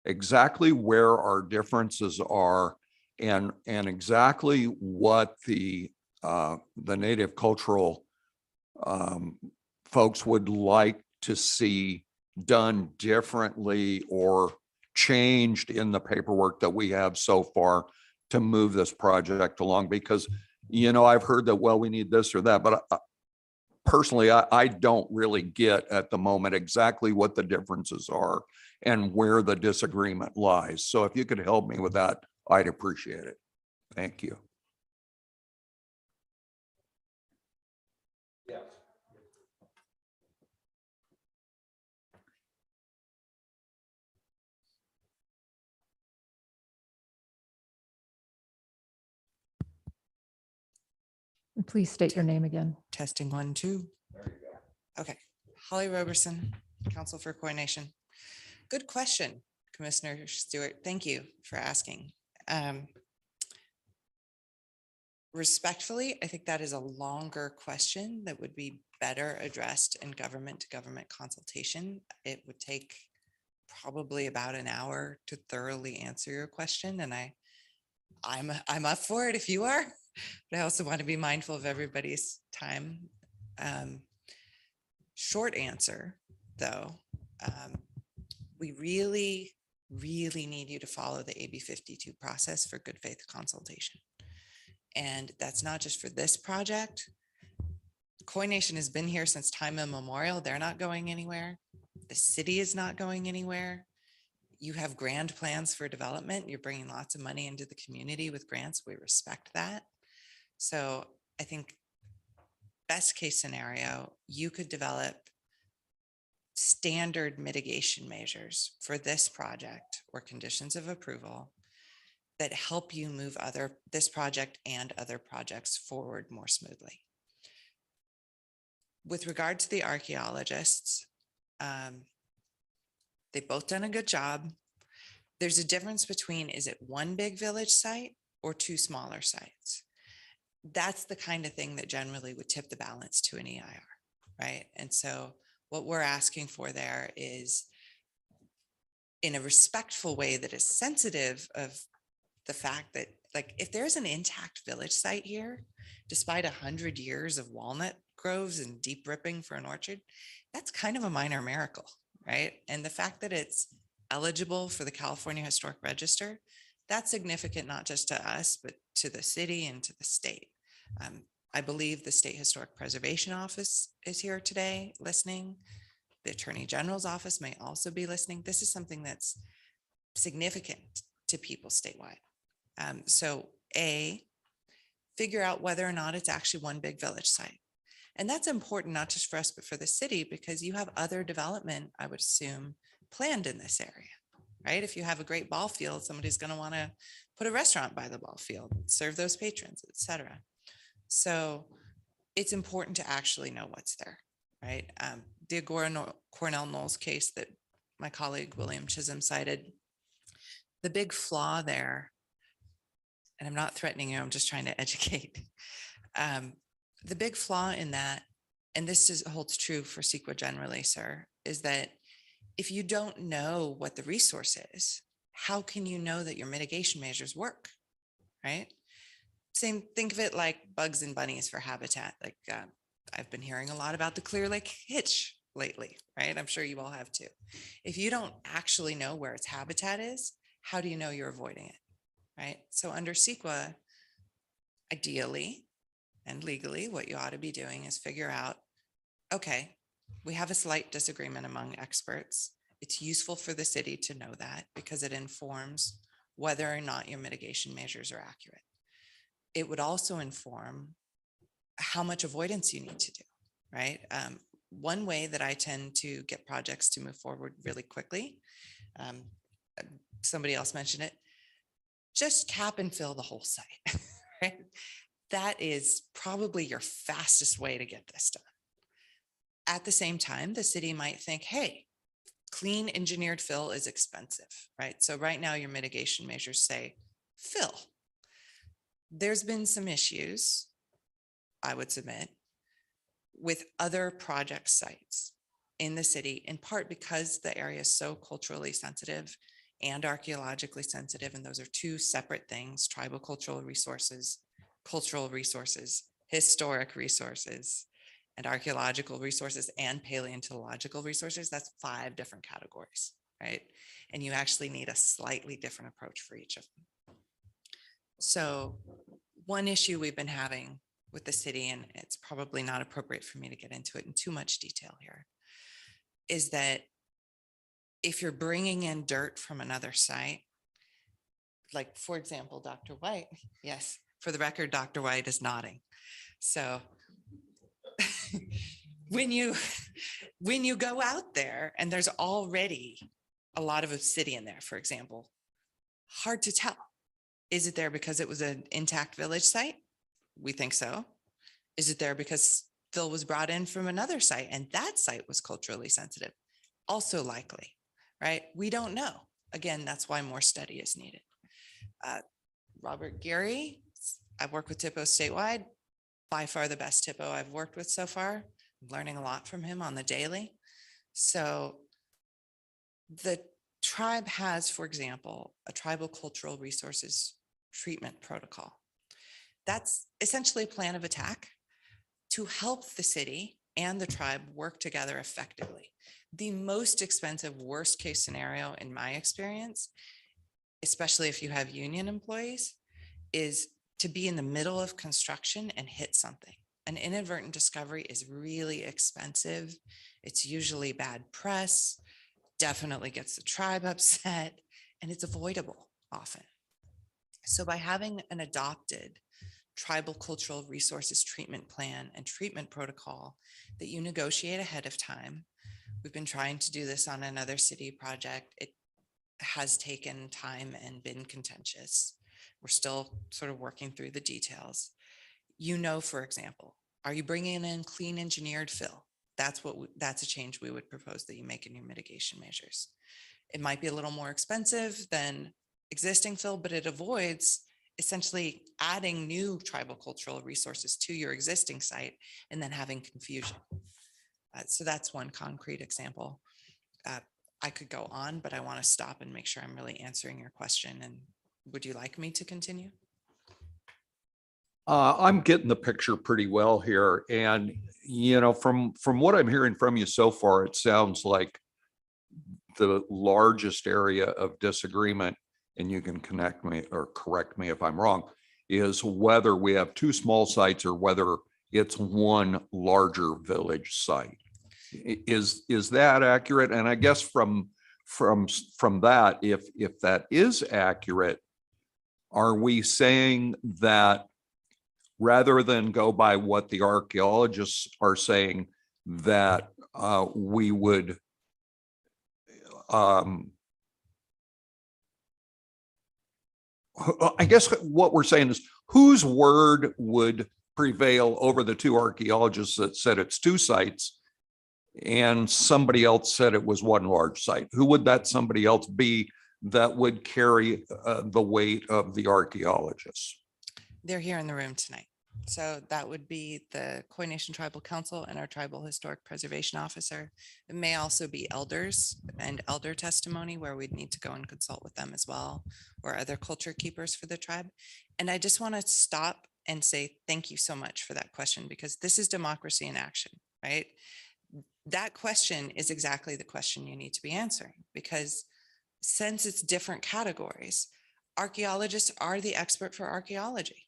exactly where our differences are and exactly what the Native cultural folks would like to see done differently or changed in the paperwork that we have so far to move this project along. Because, I've heard that, well, we need this or that, but personally, I don't really get at the moment exactly what the differences are and where the disagreement lies. So if you could help me with that, I'd appreciate it. Thank you. Yes. Please state your name again. Testing 1, 2. There you go. Okay. Holly Roberson, Council for Coordination. Good question, Commissioner Stewart. Thank you for asking. Respectfully, I think that is a longer question that would be better addressed in government to government consultation. It would take probably about an hour to thoroughly answer your question. And I'm up for it if you are, but I also want to be mindful of everybody's time. Short answer, though, we really need you to follow the AB 52 process for good faith consultation. And that's not just for this project. Koi Nation has been here since time immemorial. They're not going anywhere. The city is not going anywhere. You have grand plans for development. You're bringing lots of money into the community with grants. We respect that. So I think best case scenario, you could develop standard mitigation measures for this project or conditions of approval that help you move this project and other projects forward more smoothly. With regard to the archaeologists, they've both done a good job. There's a difference between, is it one big village site or two smaller sites? That's the kind of thing that generally would tip the balance to an EIR, right? And so what we're asking for there is, in a respectful way that is sensitive of the fact that, like, if there's an intact village site here, despite 100 years of walnut groves and deep ripping for an orchard, that's kind of a minor miracle, right? And the fact that it's eligible for the California Historic Register, that's significant not just to us, but to the city and to the state. I believe the State Historic Preservation Office is here today listening. The Attorney General's office may also be listening. This is something that's significant to people statewide. So figure out whether or not it's actually one big village site. And that's important, not just for us, but for the city, because you have other development, I would assume, planned in this area, right? If you have a great ball field, somebody's going to want to put a restaurant by the ball field, serve those patrons, et cetera. So it's important to actually know what's there, right? The Agora Cornell Knowles case that my colleague William Chisholm cited, the big flaw there, and I'm not threatening you, I'm just trying to educate. The big flaw in that, and this holds true for CEQA generally, sir, is that if you don't know what the resource is, how can you know that your mitigation measures work, right? Think of it like bugs and bunnies for habitat. Like I've been hearing a lot about the Clearlake hitch lately, right? I'm sure you all have too. If you don't actually know where its habitat is, how do you know you're avoiding it, right? So under CEQA, ideally and legally, what you ought to be doing is figure out, okay, we have a slight disagreement among experts. It's useful for the city to know that because it informs whether or not your mitigation measures are accurate. It would also inform how much avoidance you need to do, right? One way that I tend to get projects to move forward really quickly, somebody else mentioned it, just cap and fill the whole site, right? That is probably your fastest way to get this done. At the same time, the city might think, hey, clean engineered fill is expensive, right? So right now your mitigation measures say fill. There's been some issues, I would submit, with other project sites in the city, in part because the area is so culturally sensitive and archaeologically sensitive. And those are two separate things: tribal cultural resources, historic resources, and archaeological resources and paleontological resources. That's 5 different categories, right? And you actually need a slightly different approach for each of them. So one issue we've been having with the city, and it's probably not appropriate for me to get into it in too much detail here, is that if you're bringing in dirt from another site, like for example, Dr. White, yes, for the record, Dr. White is nodding. So when you go out there and there's already a lot of obsidian there, for example, hard to tell. Is it there because it was an intact village site? We think so. Is it there because fill was brought in from another site and that site was culturally sensitive? Also likely, right? We don't know. Again, that's why more study is needed. Robert Gary, I've worked with TIPO statewide, by far the best TIPO I've worked with so far. I'm learning a lot from him on the daily. So the tribe has, for example, a tribal cultural resources treatment protocol. That's essentially a plan of attack to help the city and the tribe work together effectively. The most expensive worst case scenario in my experience, especially if you have union employees, is to be in the middle of construction and hit something. An inadvertent discovery is really expensive. It's usually bad press, definitely gets the tribe upset, and it's avoidable often. So by having an adopted tribal cultural resources treatment plan and treatment protocol that you negotiate ahead of time, we've been trying to do this on another city project. It has taken time and been contentious. We're still sort of working through the details. You know, for example, are you bringing in clean engineered fill? That's a change we would propose that you make in your mitigation measures. It might be a little more expensive than existing fill, but it avoids essentially adding new tribal cultural resources to your existing site and then having confusion. So that's one concrete example. I could go on, but I want to stop and make sure I'm really answering your question. And would you like me to continue? I'm getting the picture pretty well here. And, you know, from what I'm hearing from you so far, it sounds like the largest area of disagreement, and you can connect me or correct me if I'm wrong, is whether we have two small sites or whether it's one larger village site. Is that accurate? And I guess from that, if that is accurate, are we saying that rather than go by what the archaeologists are saying, that we would I guess what we're saying is whose word would prevail over the two archaeologists that said it's two sites and somebody else said it was one large site? Who would that somebody else be that would carry the weight of the archaeologists? They're here in the room tonight. So that would be the Koi Nation Tribal Council and our Tribal Historic Preservation Officer. It may also be elders and elder testimony where we'd need to go and consult with them as well, or other culture keepers for the tribe. And I just want to stop and say thank you so much for that question, because this is democracy in action, right? That question is exactly the question you need to be answering, because since it's different categories, archaeologists are the expert for archaeology.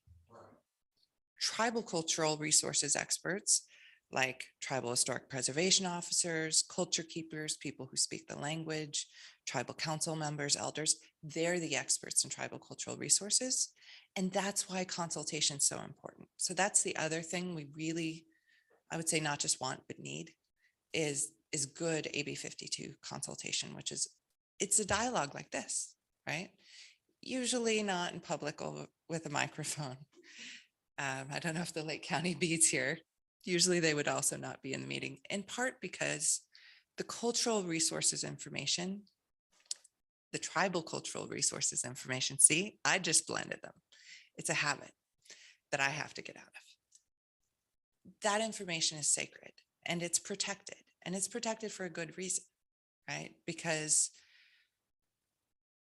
Tribal cultural resources experts like tribal historic preservation officers, culture keepers, people who speak the language, tribal council members, elders, they're the experts in tribal cultural resources. And that's why consultation is so important. So that's the other thing we really, I would say, not just want, but need is good AB 52 consultation, which is, it's a dialogue like this, right? Usually not in public with a microphone. I don't know if the Lake County beats here. Usually they would also not be in the meeting, in part because the cultural resources information, the tribal cultural resources information, see, I just blended them. It's a habit that I have to get out of. That information is sacred and it's protected, and it's protected for a good reason, right? Because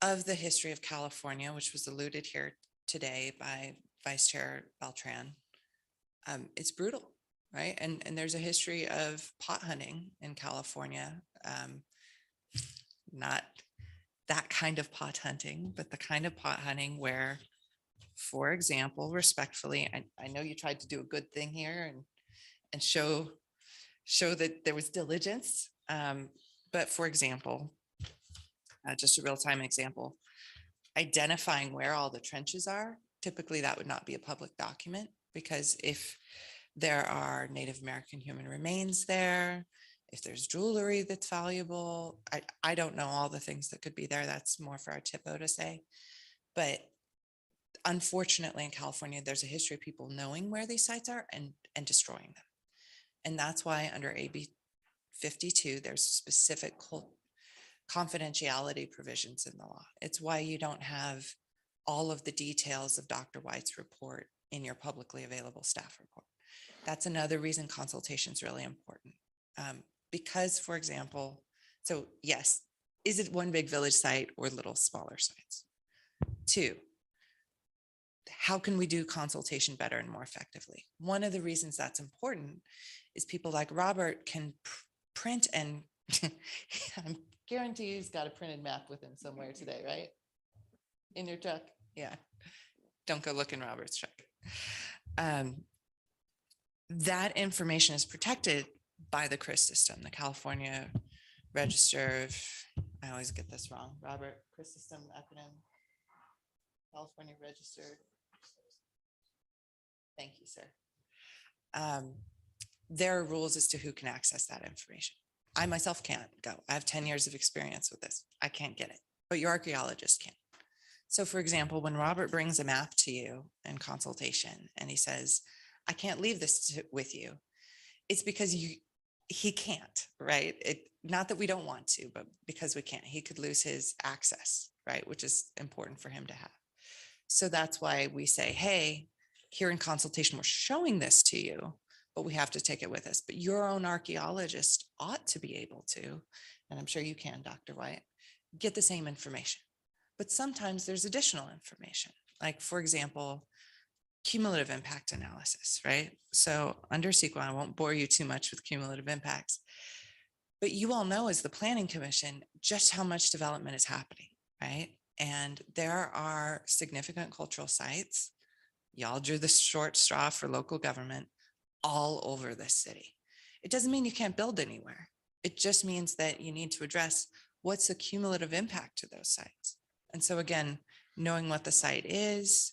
of the history of California, which was alluded here today by Vice Chair Beltran. It's brutal, right? And there's a history of pot hunting in California. Not that kind of pot hunting, but the kind of pot hunting where, for example, respectfully, I know you tried to do a good thing here and show that there was diligence. But for example, just a real-time example, identifying where all the trenches are. Typically, that would not be a public document, because if there are Native American human remains there, if there's jewelry that's valuable, I don't know all the things that could be there. That's more for our TIPO to say. But unfortunately, in California, there's a history of people knowing where these sites are and destroying them. And that's why under AB 52, there's specific confidentiality provisions in the law. It's why you don't have all of the details of Dr. White's report in your publicly available staff report. That's another reason consultation is really important. Because, for example, so yes, is it one big village site or little smaller sites? 2, how can we do consultation better and more effectively? One of the reasons that's important is people like Robert can print and I guarantee he's got a printed map with him somewhere today, right? In your truck? Yeah. Don't go look in Robert's truck. That information is protected by the CRIS system, the California Register of, I always get this wrong, Robert, CRIS system acronym, California Register. Thank you, sir. There are rules as to who can access that information. I myself can't go. I have 10 years of experience with this. I can't get it, but your archaeologist can. So for example, when Robert brings a map to you in consultation and he says, I can't leave this with you, it's because he can't, right? Not that we don't want to, but because we can't. He could lose his access, right? Which is important for him to have. So that's why we say, hey, here in consultation, we're showing this to you, but we have to take it with us. But your own archaeologist ought to be able to, and I'm sure you can, Dr. White, get the same information. But sometimes there's additional information, like, for example, cumulative impact analysis, right? So under CEQA, I won't bore you too much with cumulative impacts, but you all know as the Planning Commission just how much development is happening, right? And there are significant cultural sites. Y'all drew the short straw for local government all over this city. It doesn't mean you can't build anywhere. It just means that you need to address what's the cumulative impact to those sites. And so again, knowing what the site is,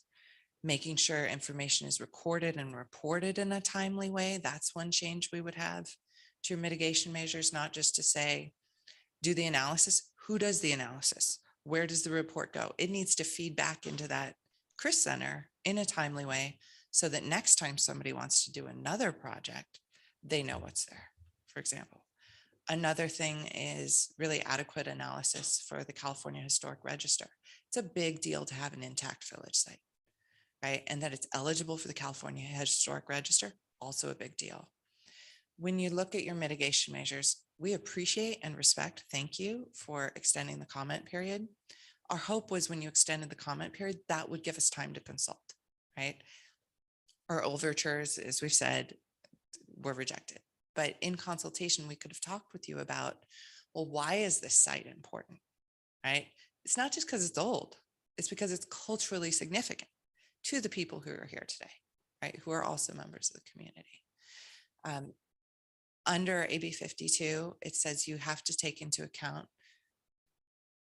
making sure information is recorded and reported in a timely way, that's one change we would have to your mitigation measures, not just to say, do the analysis. Who does the analysis? Where does the report go? It needs to feed back into that CRIS center in a timely way so that next time somebody wants to do another project, they know what's there, for example. Another thing is really adequate analysis for the California Historic Register. It's a big deal to have an intact village site, right? And that it's eligible for the California Historic Register, also a big deal. When you look at your mitigation measures, we appreciate and respect, thank you for extending the comment period. Our hope was when you extended the comment period, that would give us time to consult, right? Our overtures, as we've said, were rejected. But in consultation, we could have talked with you about, well, why is this site important, right? It's not just because it's old, it's because it's culturally significant to the people who are here today, right? Who are also members of the community. Under AB 52, it says you have to take into account,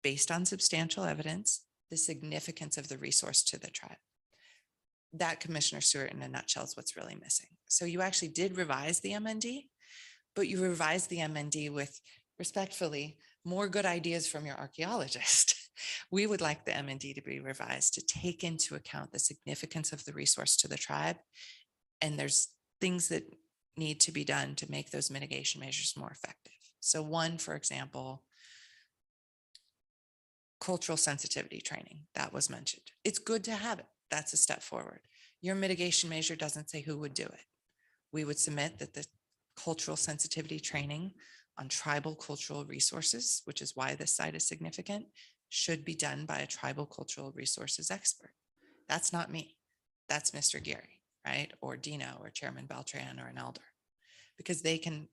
based on substantial evidence, the significance of the resource to the tribe. That, Commissioner Stewart, in a nutshell, is what's really missing. So you actually did revise the MND, but you revised the MND with, respectfully, more good ideas from your archaeologist. We would like the MND to be revised to take into account the significance of the resource to the tribe. And there's things that need to be done to make those mitigation measures more effective. So one, for example, cultural sensitivity training, that was mentioned. It's good to have it. That's a step forward. Your mitigation measure doesn't say who would do it. We would submit that the cultural sensitivity training on tribal cultural resources, which is why this site is significant, should be done by a tribal cultural resources expert. That's not me. That's Mr. Gary, right? Or Dino or Chairman Beltran or an elder, because they can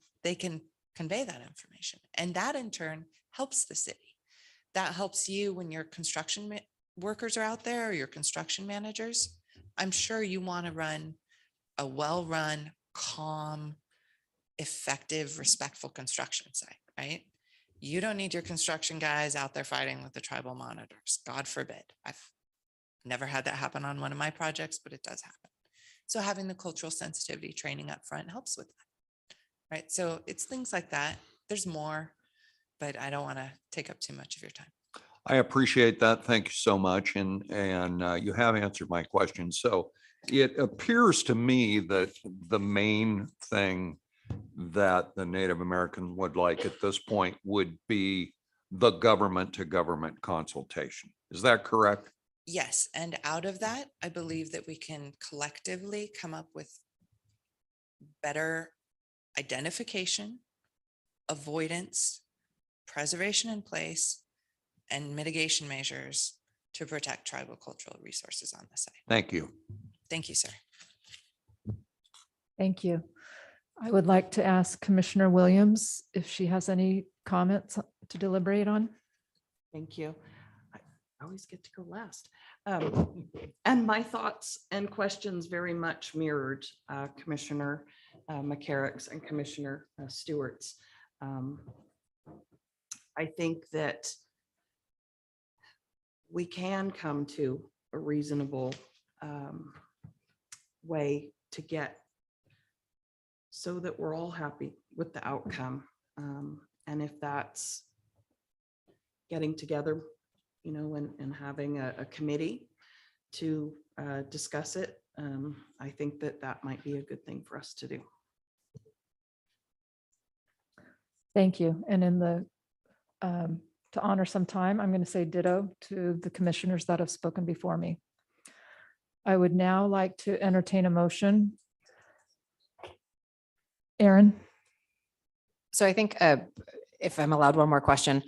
convey that information. And that in turn helps the city. That helps you when your construction workers are out there or your construction managers. I'm sure you want to run a well-run, calm, effective, respectful construction site, right? You don't need your construction guys out there fighting with the tribal monitors. God forbid. I've never had that happen on one of my projects, but it does happen. So having the cultural sensitivity training up front helps with that, right? So it's things like that. There's more, but I don't want to take up too much of your time. I appreciate that. Thank you so much. And you have answered my question. So it appears to me that the main thing that the Native American would like at this point would be the government to government consultation. Is that correct? Yes, and out of that, I believe that we can collectively come up with better identification, avoidance, preservation in place, and mitigation measures to protect tribal cultural resources on the site. Thank you. Thank you, sir. Thank you. I would like to ask Commissioner Williams if she has any comments to deliberate on. Thank you. I always get to go last. And my thoughts and questions very much mirrored Commissioner McCarrick's and Commissioner Stewart's. I think that we can come to a reasonable way to get so that we're all happy with the outcome. And if that's getting together, you know, and having a committee to discuss it, I think that that might be a good thing for us to do. Thank you. And in the, to honor some time, I'm going to say ditto to the commissioners that have spoken before me. I would now like to entertain a motion. Aaron? So I think if I'm allowed one more question,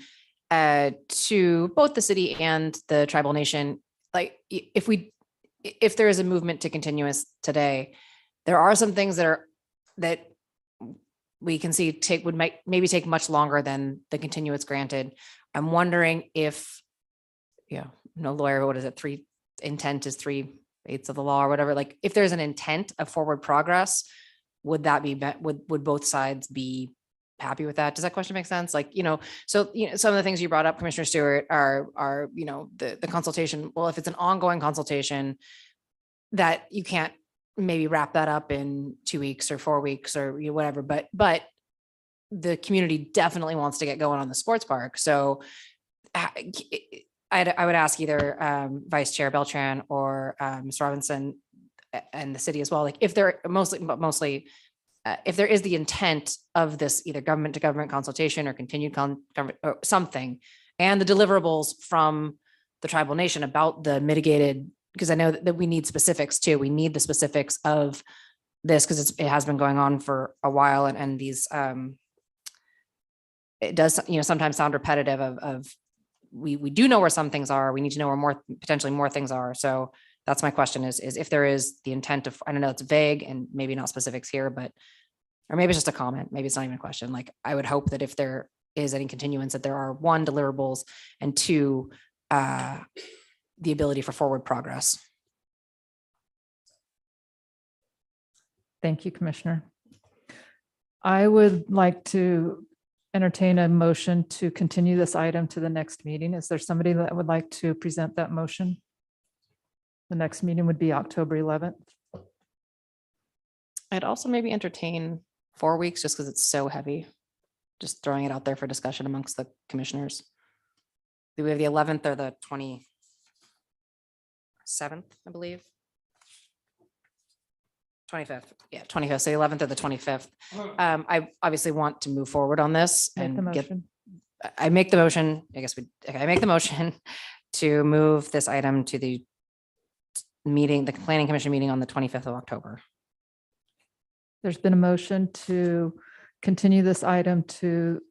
to both the city and the tribal nation, like if there is a movement to continuous today, there are some things that we can see might maybe take much longer than the continuance granted. I'm wondering if, no lawyer, what is it? Intent is 3/8 of the law or whatever. Like if there's an intent of forward progress, would that be, would both sides be happy with that? Does that question make sense? Like, so, some of the things you brought up, Commissioner Stewart, are, the consultation. Well, if it's an ongoing consultation that you can't maybe wrap that up in 2 weeks or 4 weeks or whatever, but the community definitely wants to get going on the sports park. So I would ask either Vice Chair Beltran or Ms. Robinson and the city as well, like if they're mostly if there is the intent of this either government to government consultation or continued government or something, and the deliverables from the tribal nation about the mitigated, because I know that we need specifics too. We need the specifics of this because it has been going on for a while, and these it does sometimes sound repetitive of we do know where some things are. We need to know where potentially more things are. So that's my question is if there is the intent of, I don't know, it's vague and maybe not specifics here, but, or maybe it's just a comment. Maybe it's not even a question. Like I would hope that if there is any continuance, that there are 1, deliverables, and 2, the ability for forward progress. Thank you, Commissioner. I would like to entertain a motion to continue this item to the next meeting. Is there somebody that would like to present that motion? The next meeting would be October 11th. I'd also maybe entertain 4 weeks just because it's so heavy. Just throwing it out there for discussion amongst the commissioners. Do we have the 11th or the 27th, I believe? 25th. Yeah, 25th. So the 11th or the 25th. I obviously want to move forward on this Make the and get, motion. I make the motion. I guess I make the motion to move this item to the meeting, the planning commission meeting on the 25th of October. There's been a motion to continue this item to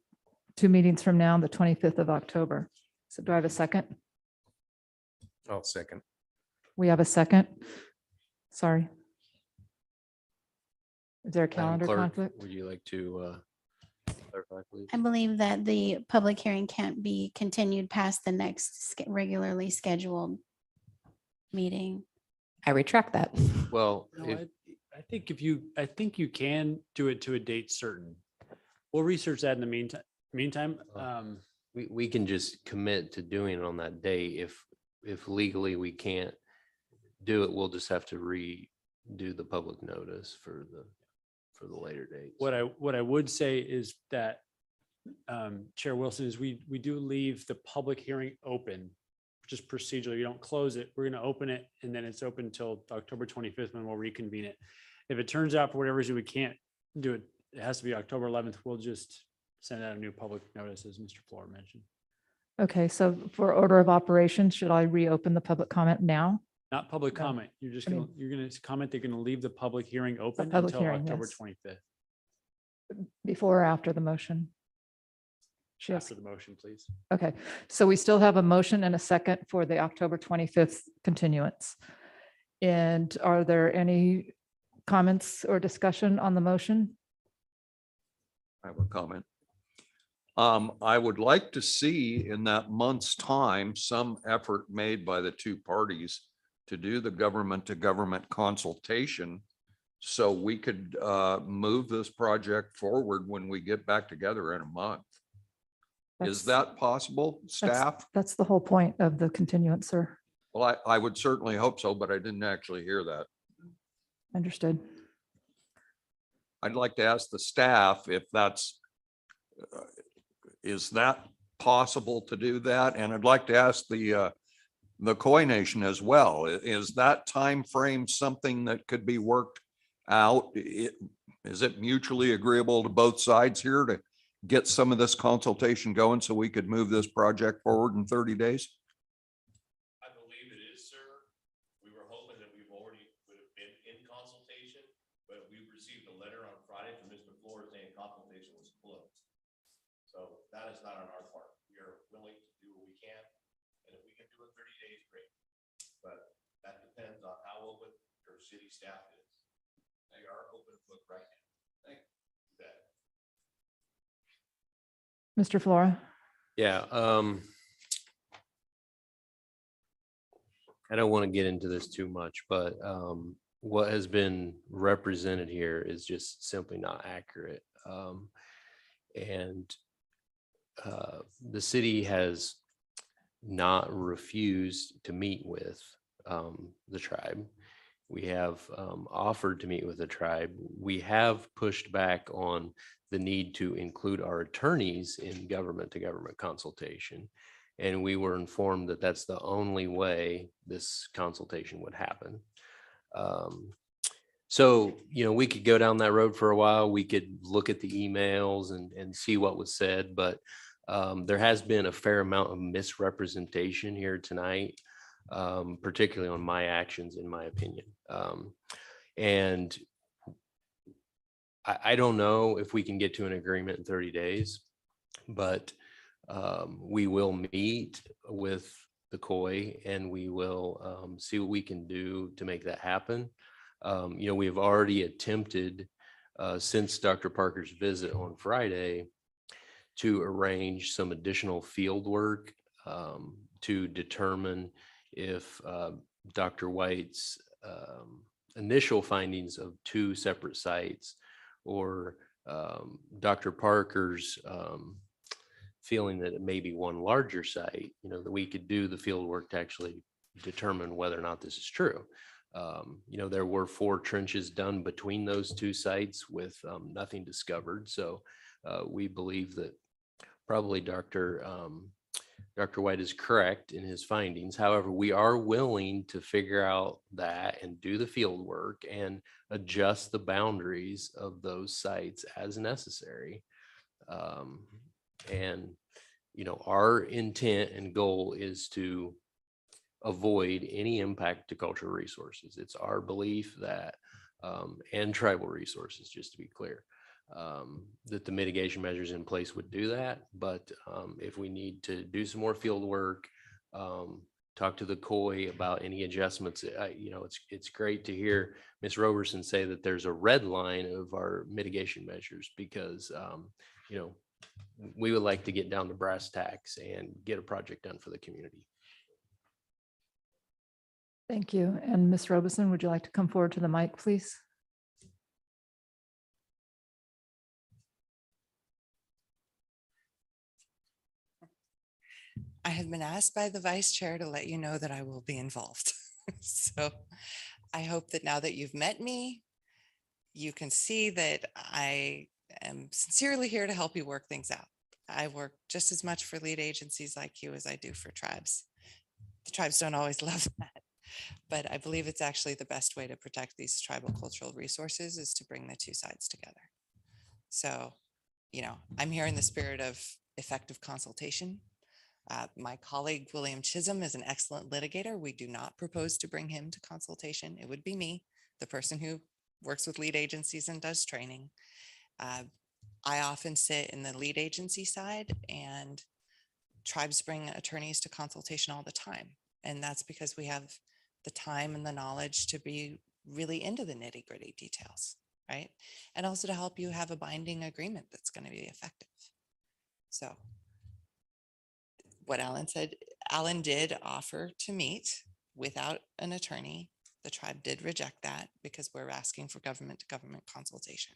2 meetings from now, the 25th of October. So do I have a second? I'll second. We have a second. Sorry. Is there a Madam calendar Clerk, conflict? would you like to clarify, please? I believe that the public hearing can't be continued past the next regularly scheduled meeting. I retract that. Well, No, if, I think I think you can do it to a date certain. We'll research that in the meantime. we can just commit to doing it on that day. If legally we can't do it, we'll just have to redo the public notice for the later dates. What I would say is that Chair Wilson, is we do leave the public hearing open, just procedurally. You don't close it. We're going to open it, and then it's open until October 25th when we'll reconvene it. If it turns out for whatever reason we can't do it, it has to be October 11th. We'll just send out a new public notice, as Mr. Floor mentioned. Okay, so for order of operations, should I reopen the public comment now? Not public No. comment. You're just I gonna, mean- you're gonna comment, they're gonna leave the public hearing open public until hearing, October yes. 25th. Before or after the motion? She has- After the motion, please. Okay, so we still have a motion and a second for the October 25th continuance. And are there any comments or discussion on the motion? I have a comment. I would like to see in that month's time, some effort made by the two parties to do the government to government consultation. So we could move this project forward when we get back together in a month. Is That's- that possible, that's- staff? That's the whole point of the continuance, sir. Well, I would certainly hope so, but I didn't actually hear that. Understood. I'd like to ask the staff if that's, is that possible to do that? And I'd like to ask the Koi Nation as well. Is that time frame something that could be worked out? Is it mutually agreeable to both sides here to get some of this consultation going so we could move this project forward in 30 days? I believe it is, sir. We were hoping that we've already would have been in consultation, but we received a letter on Friday from Mr. Flores saying consultation was closed. So that is not on our part. We are willing to do what we can. And if we can do it 30 days, great. But that depends on how open your city staff is. They are open book right now. Thank you. Mr. Flora? Yeah, I don't want to get into this too much, but what has been represented here is just simply not accurate. And the city has not refused to meet with the tribe. We have offered to meet with the tribe. We have pushed back on the need to include our attorneys in government to government consultation. And we were informed that that's the only way this consultation would happen. So, you know, we could go down that road for a while. We could look at the emails and see what was said, but there has been a fair amount of misrepresentation here tonight, particularly on my actions, in my opinion. And I don't know if we can get to an agreement in 30 days, but we will meet with the Koi and we will see what we can do to make that happen. You know, we have already attempted since Dr. Parker's visit on Friday to arrange some additional field work to determine if Dr. White's initial findings of 2 separate sites or Dr. Parker's feeling that it may be one larger site, you know, that we could do the field work to actually determine whether or not this is true. You know, there were 4 trenches done between those 2 sites with nothing discovered. So we believe that probably Dr. White is correct in his findings. However, we are willing to figure out that and do the field work and adjust the boundaries of those sites as necessary. And, you know, our intent and goal is to avoid any impact to cultural resources. It's our belief that, and tribal resources, just to be clear, that the mitigation measures in place would do that. But if we need to do some more field work, talk to the Koi about any adjustments, you know, it's great to hear Ms. Roberson say that there's a red line of our mitigation measures because, you know, we would like to get down to brass tacks and get a project done for the community. Thank you. And Ms. Robeson, would you like to come forward to the mic, please? I have been asked by the vice chair to let you know that I will be involved. So I hope that now that you've met me, you can see that I am sincerely here to help you work things out. I work just as much for lead agencies like you as I do for tribes. The tribes don't always love that, but I believe it's actually the best way to protect these tribal cultural resources is to bring the 2 sides together. So, you know, I'm here in the spirit of effective consultation. My colleague, William Chisholm, is an excellent litigator. We do not propose to bring him to consultation. It would be me, the person who works with lead agencies and does training. I often sit in the lead agency side, and tribes bring attorneys to consultation all the time. And that's because we have the time and the knowledge to be really into the nitty gritty details, right? And also to help you have a binding agreement that's going to be effective. So what Alan said, Alan did offer to meet without an attorney. The tribe did reject that because we're asking for government to government consultation.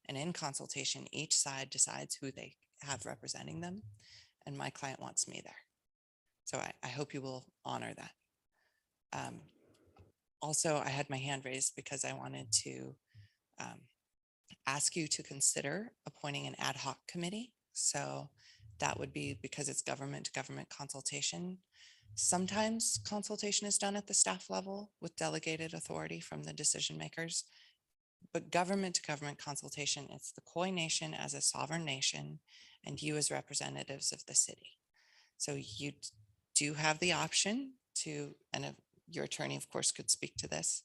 And in consultation, each side decides who they have representing them. And my client wants me there. So I hope you will honor that. Also, I had my hand raised because I wanted to ask you to consider appointing an ad hoc committee. So that would be because it's government to government consultation. Sometimes consultation is done at the staff level with delegated authority from the decision makers. But government to government consultation, it's the Khoi Nation as a sovereign nation and you as representatives of the city. So you do have the option to, and your attorney, of course, could speak to this,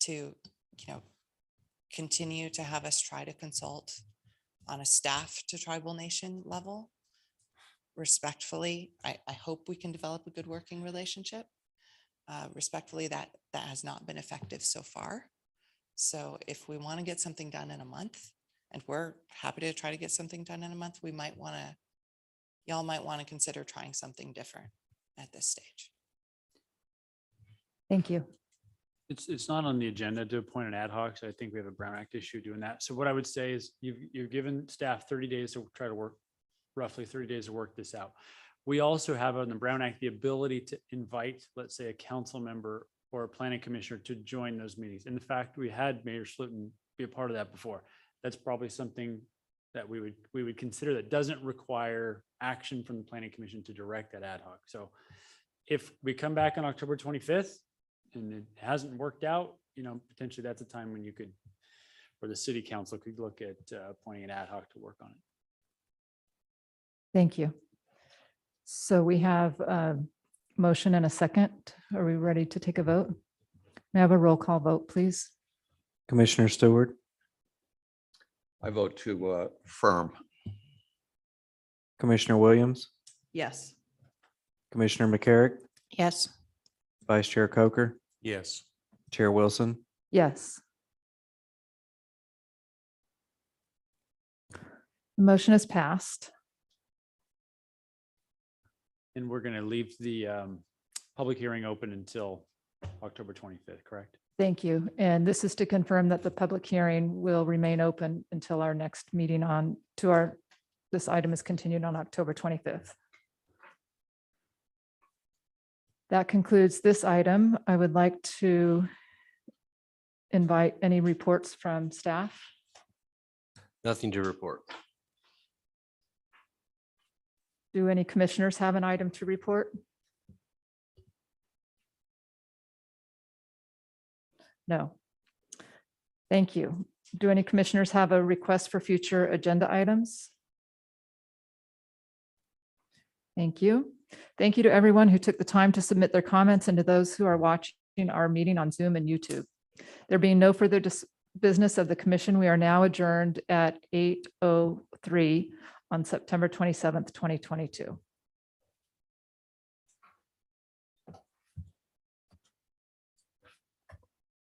to, continue to have us try to consult on a staff to tribal nation level. Respectfully, I hope we can develop a good working relationship. Respectfully, that has not been effective so far. So if we want to get something done in a month, and we're happy to try to get something done in a month, y'all might want to consider trying something different at this stage. Thank you. It's not on the agenda to appoint an ad hoc, so I think we have a Brown Act issue doing that. So what I would say is you've given staff 30 days to try to work, roughly 30 days to work this out. We also have on the Brown Act the ability to invite, let's say, a council member or a planning commissioner to join those meetings. In fact, we had Mayor Slutin be a part of that before. That's probably something that we would consider that doesn't require action from the planning commission to direct that ad hoc. So if we come back on October 25th and it hasn't worked out, potentially that's a time when you could, or the city council could look at appointing an ad hoc to work on it. Thank you. So we have a motion and a second. Are we ready to take a vote? May I have a roll call vote, please? Commissioner Stewart, I vote to affirm. Commissioner Williams, Yes. Commissioner McCarrick, Yes. Vice Chair Coker, Yes. Chair Wilson. Yes. The motion is passed. And we're going to leave the public hearing open until October 25th, correct? Thank you. And this is to confirm that the public hearing will remain open until our next meeting this item is continued on October 25th. That concludes this item. I would like to invite any reports from staff. Nothing to report. Do any commissioners have an item to report? No. Thank you. Do any commissioners have a request for future agenda items? Thank you. Thank you to everyone who took the time to submit their comments and to those who are watching our meeting on Zoom and YouTube. There being no further business of the commission, we are now adjourned at 8:03 on September 27th, 2022.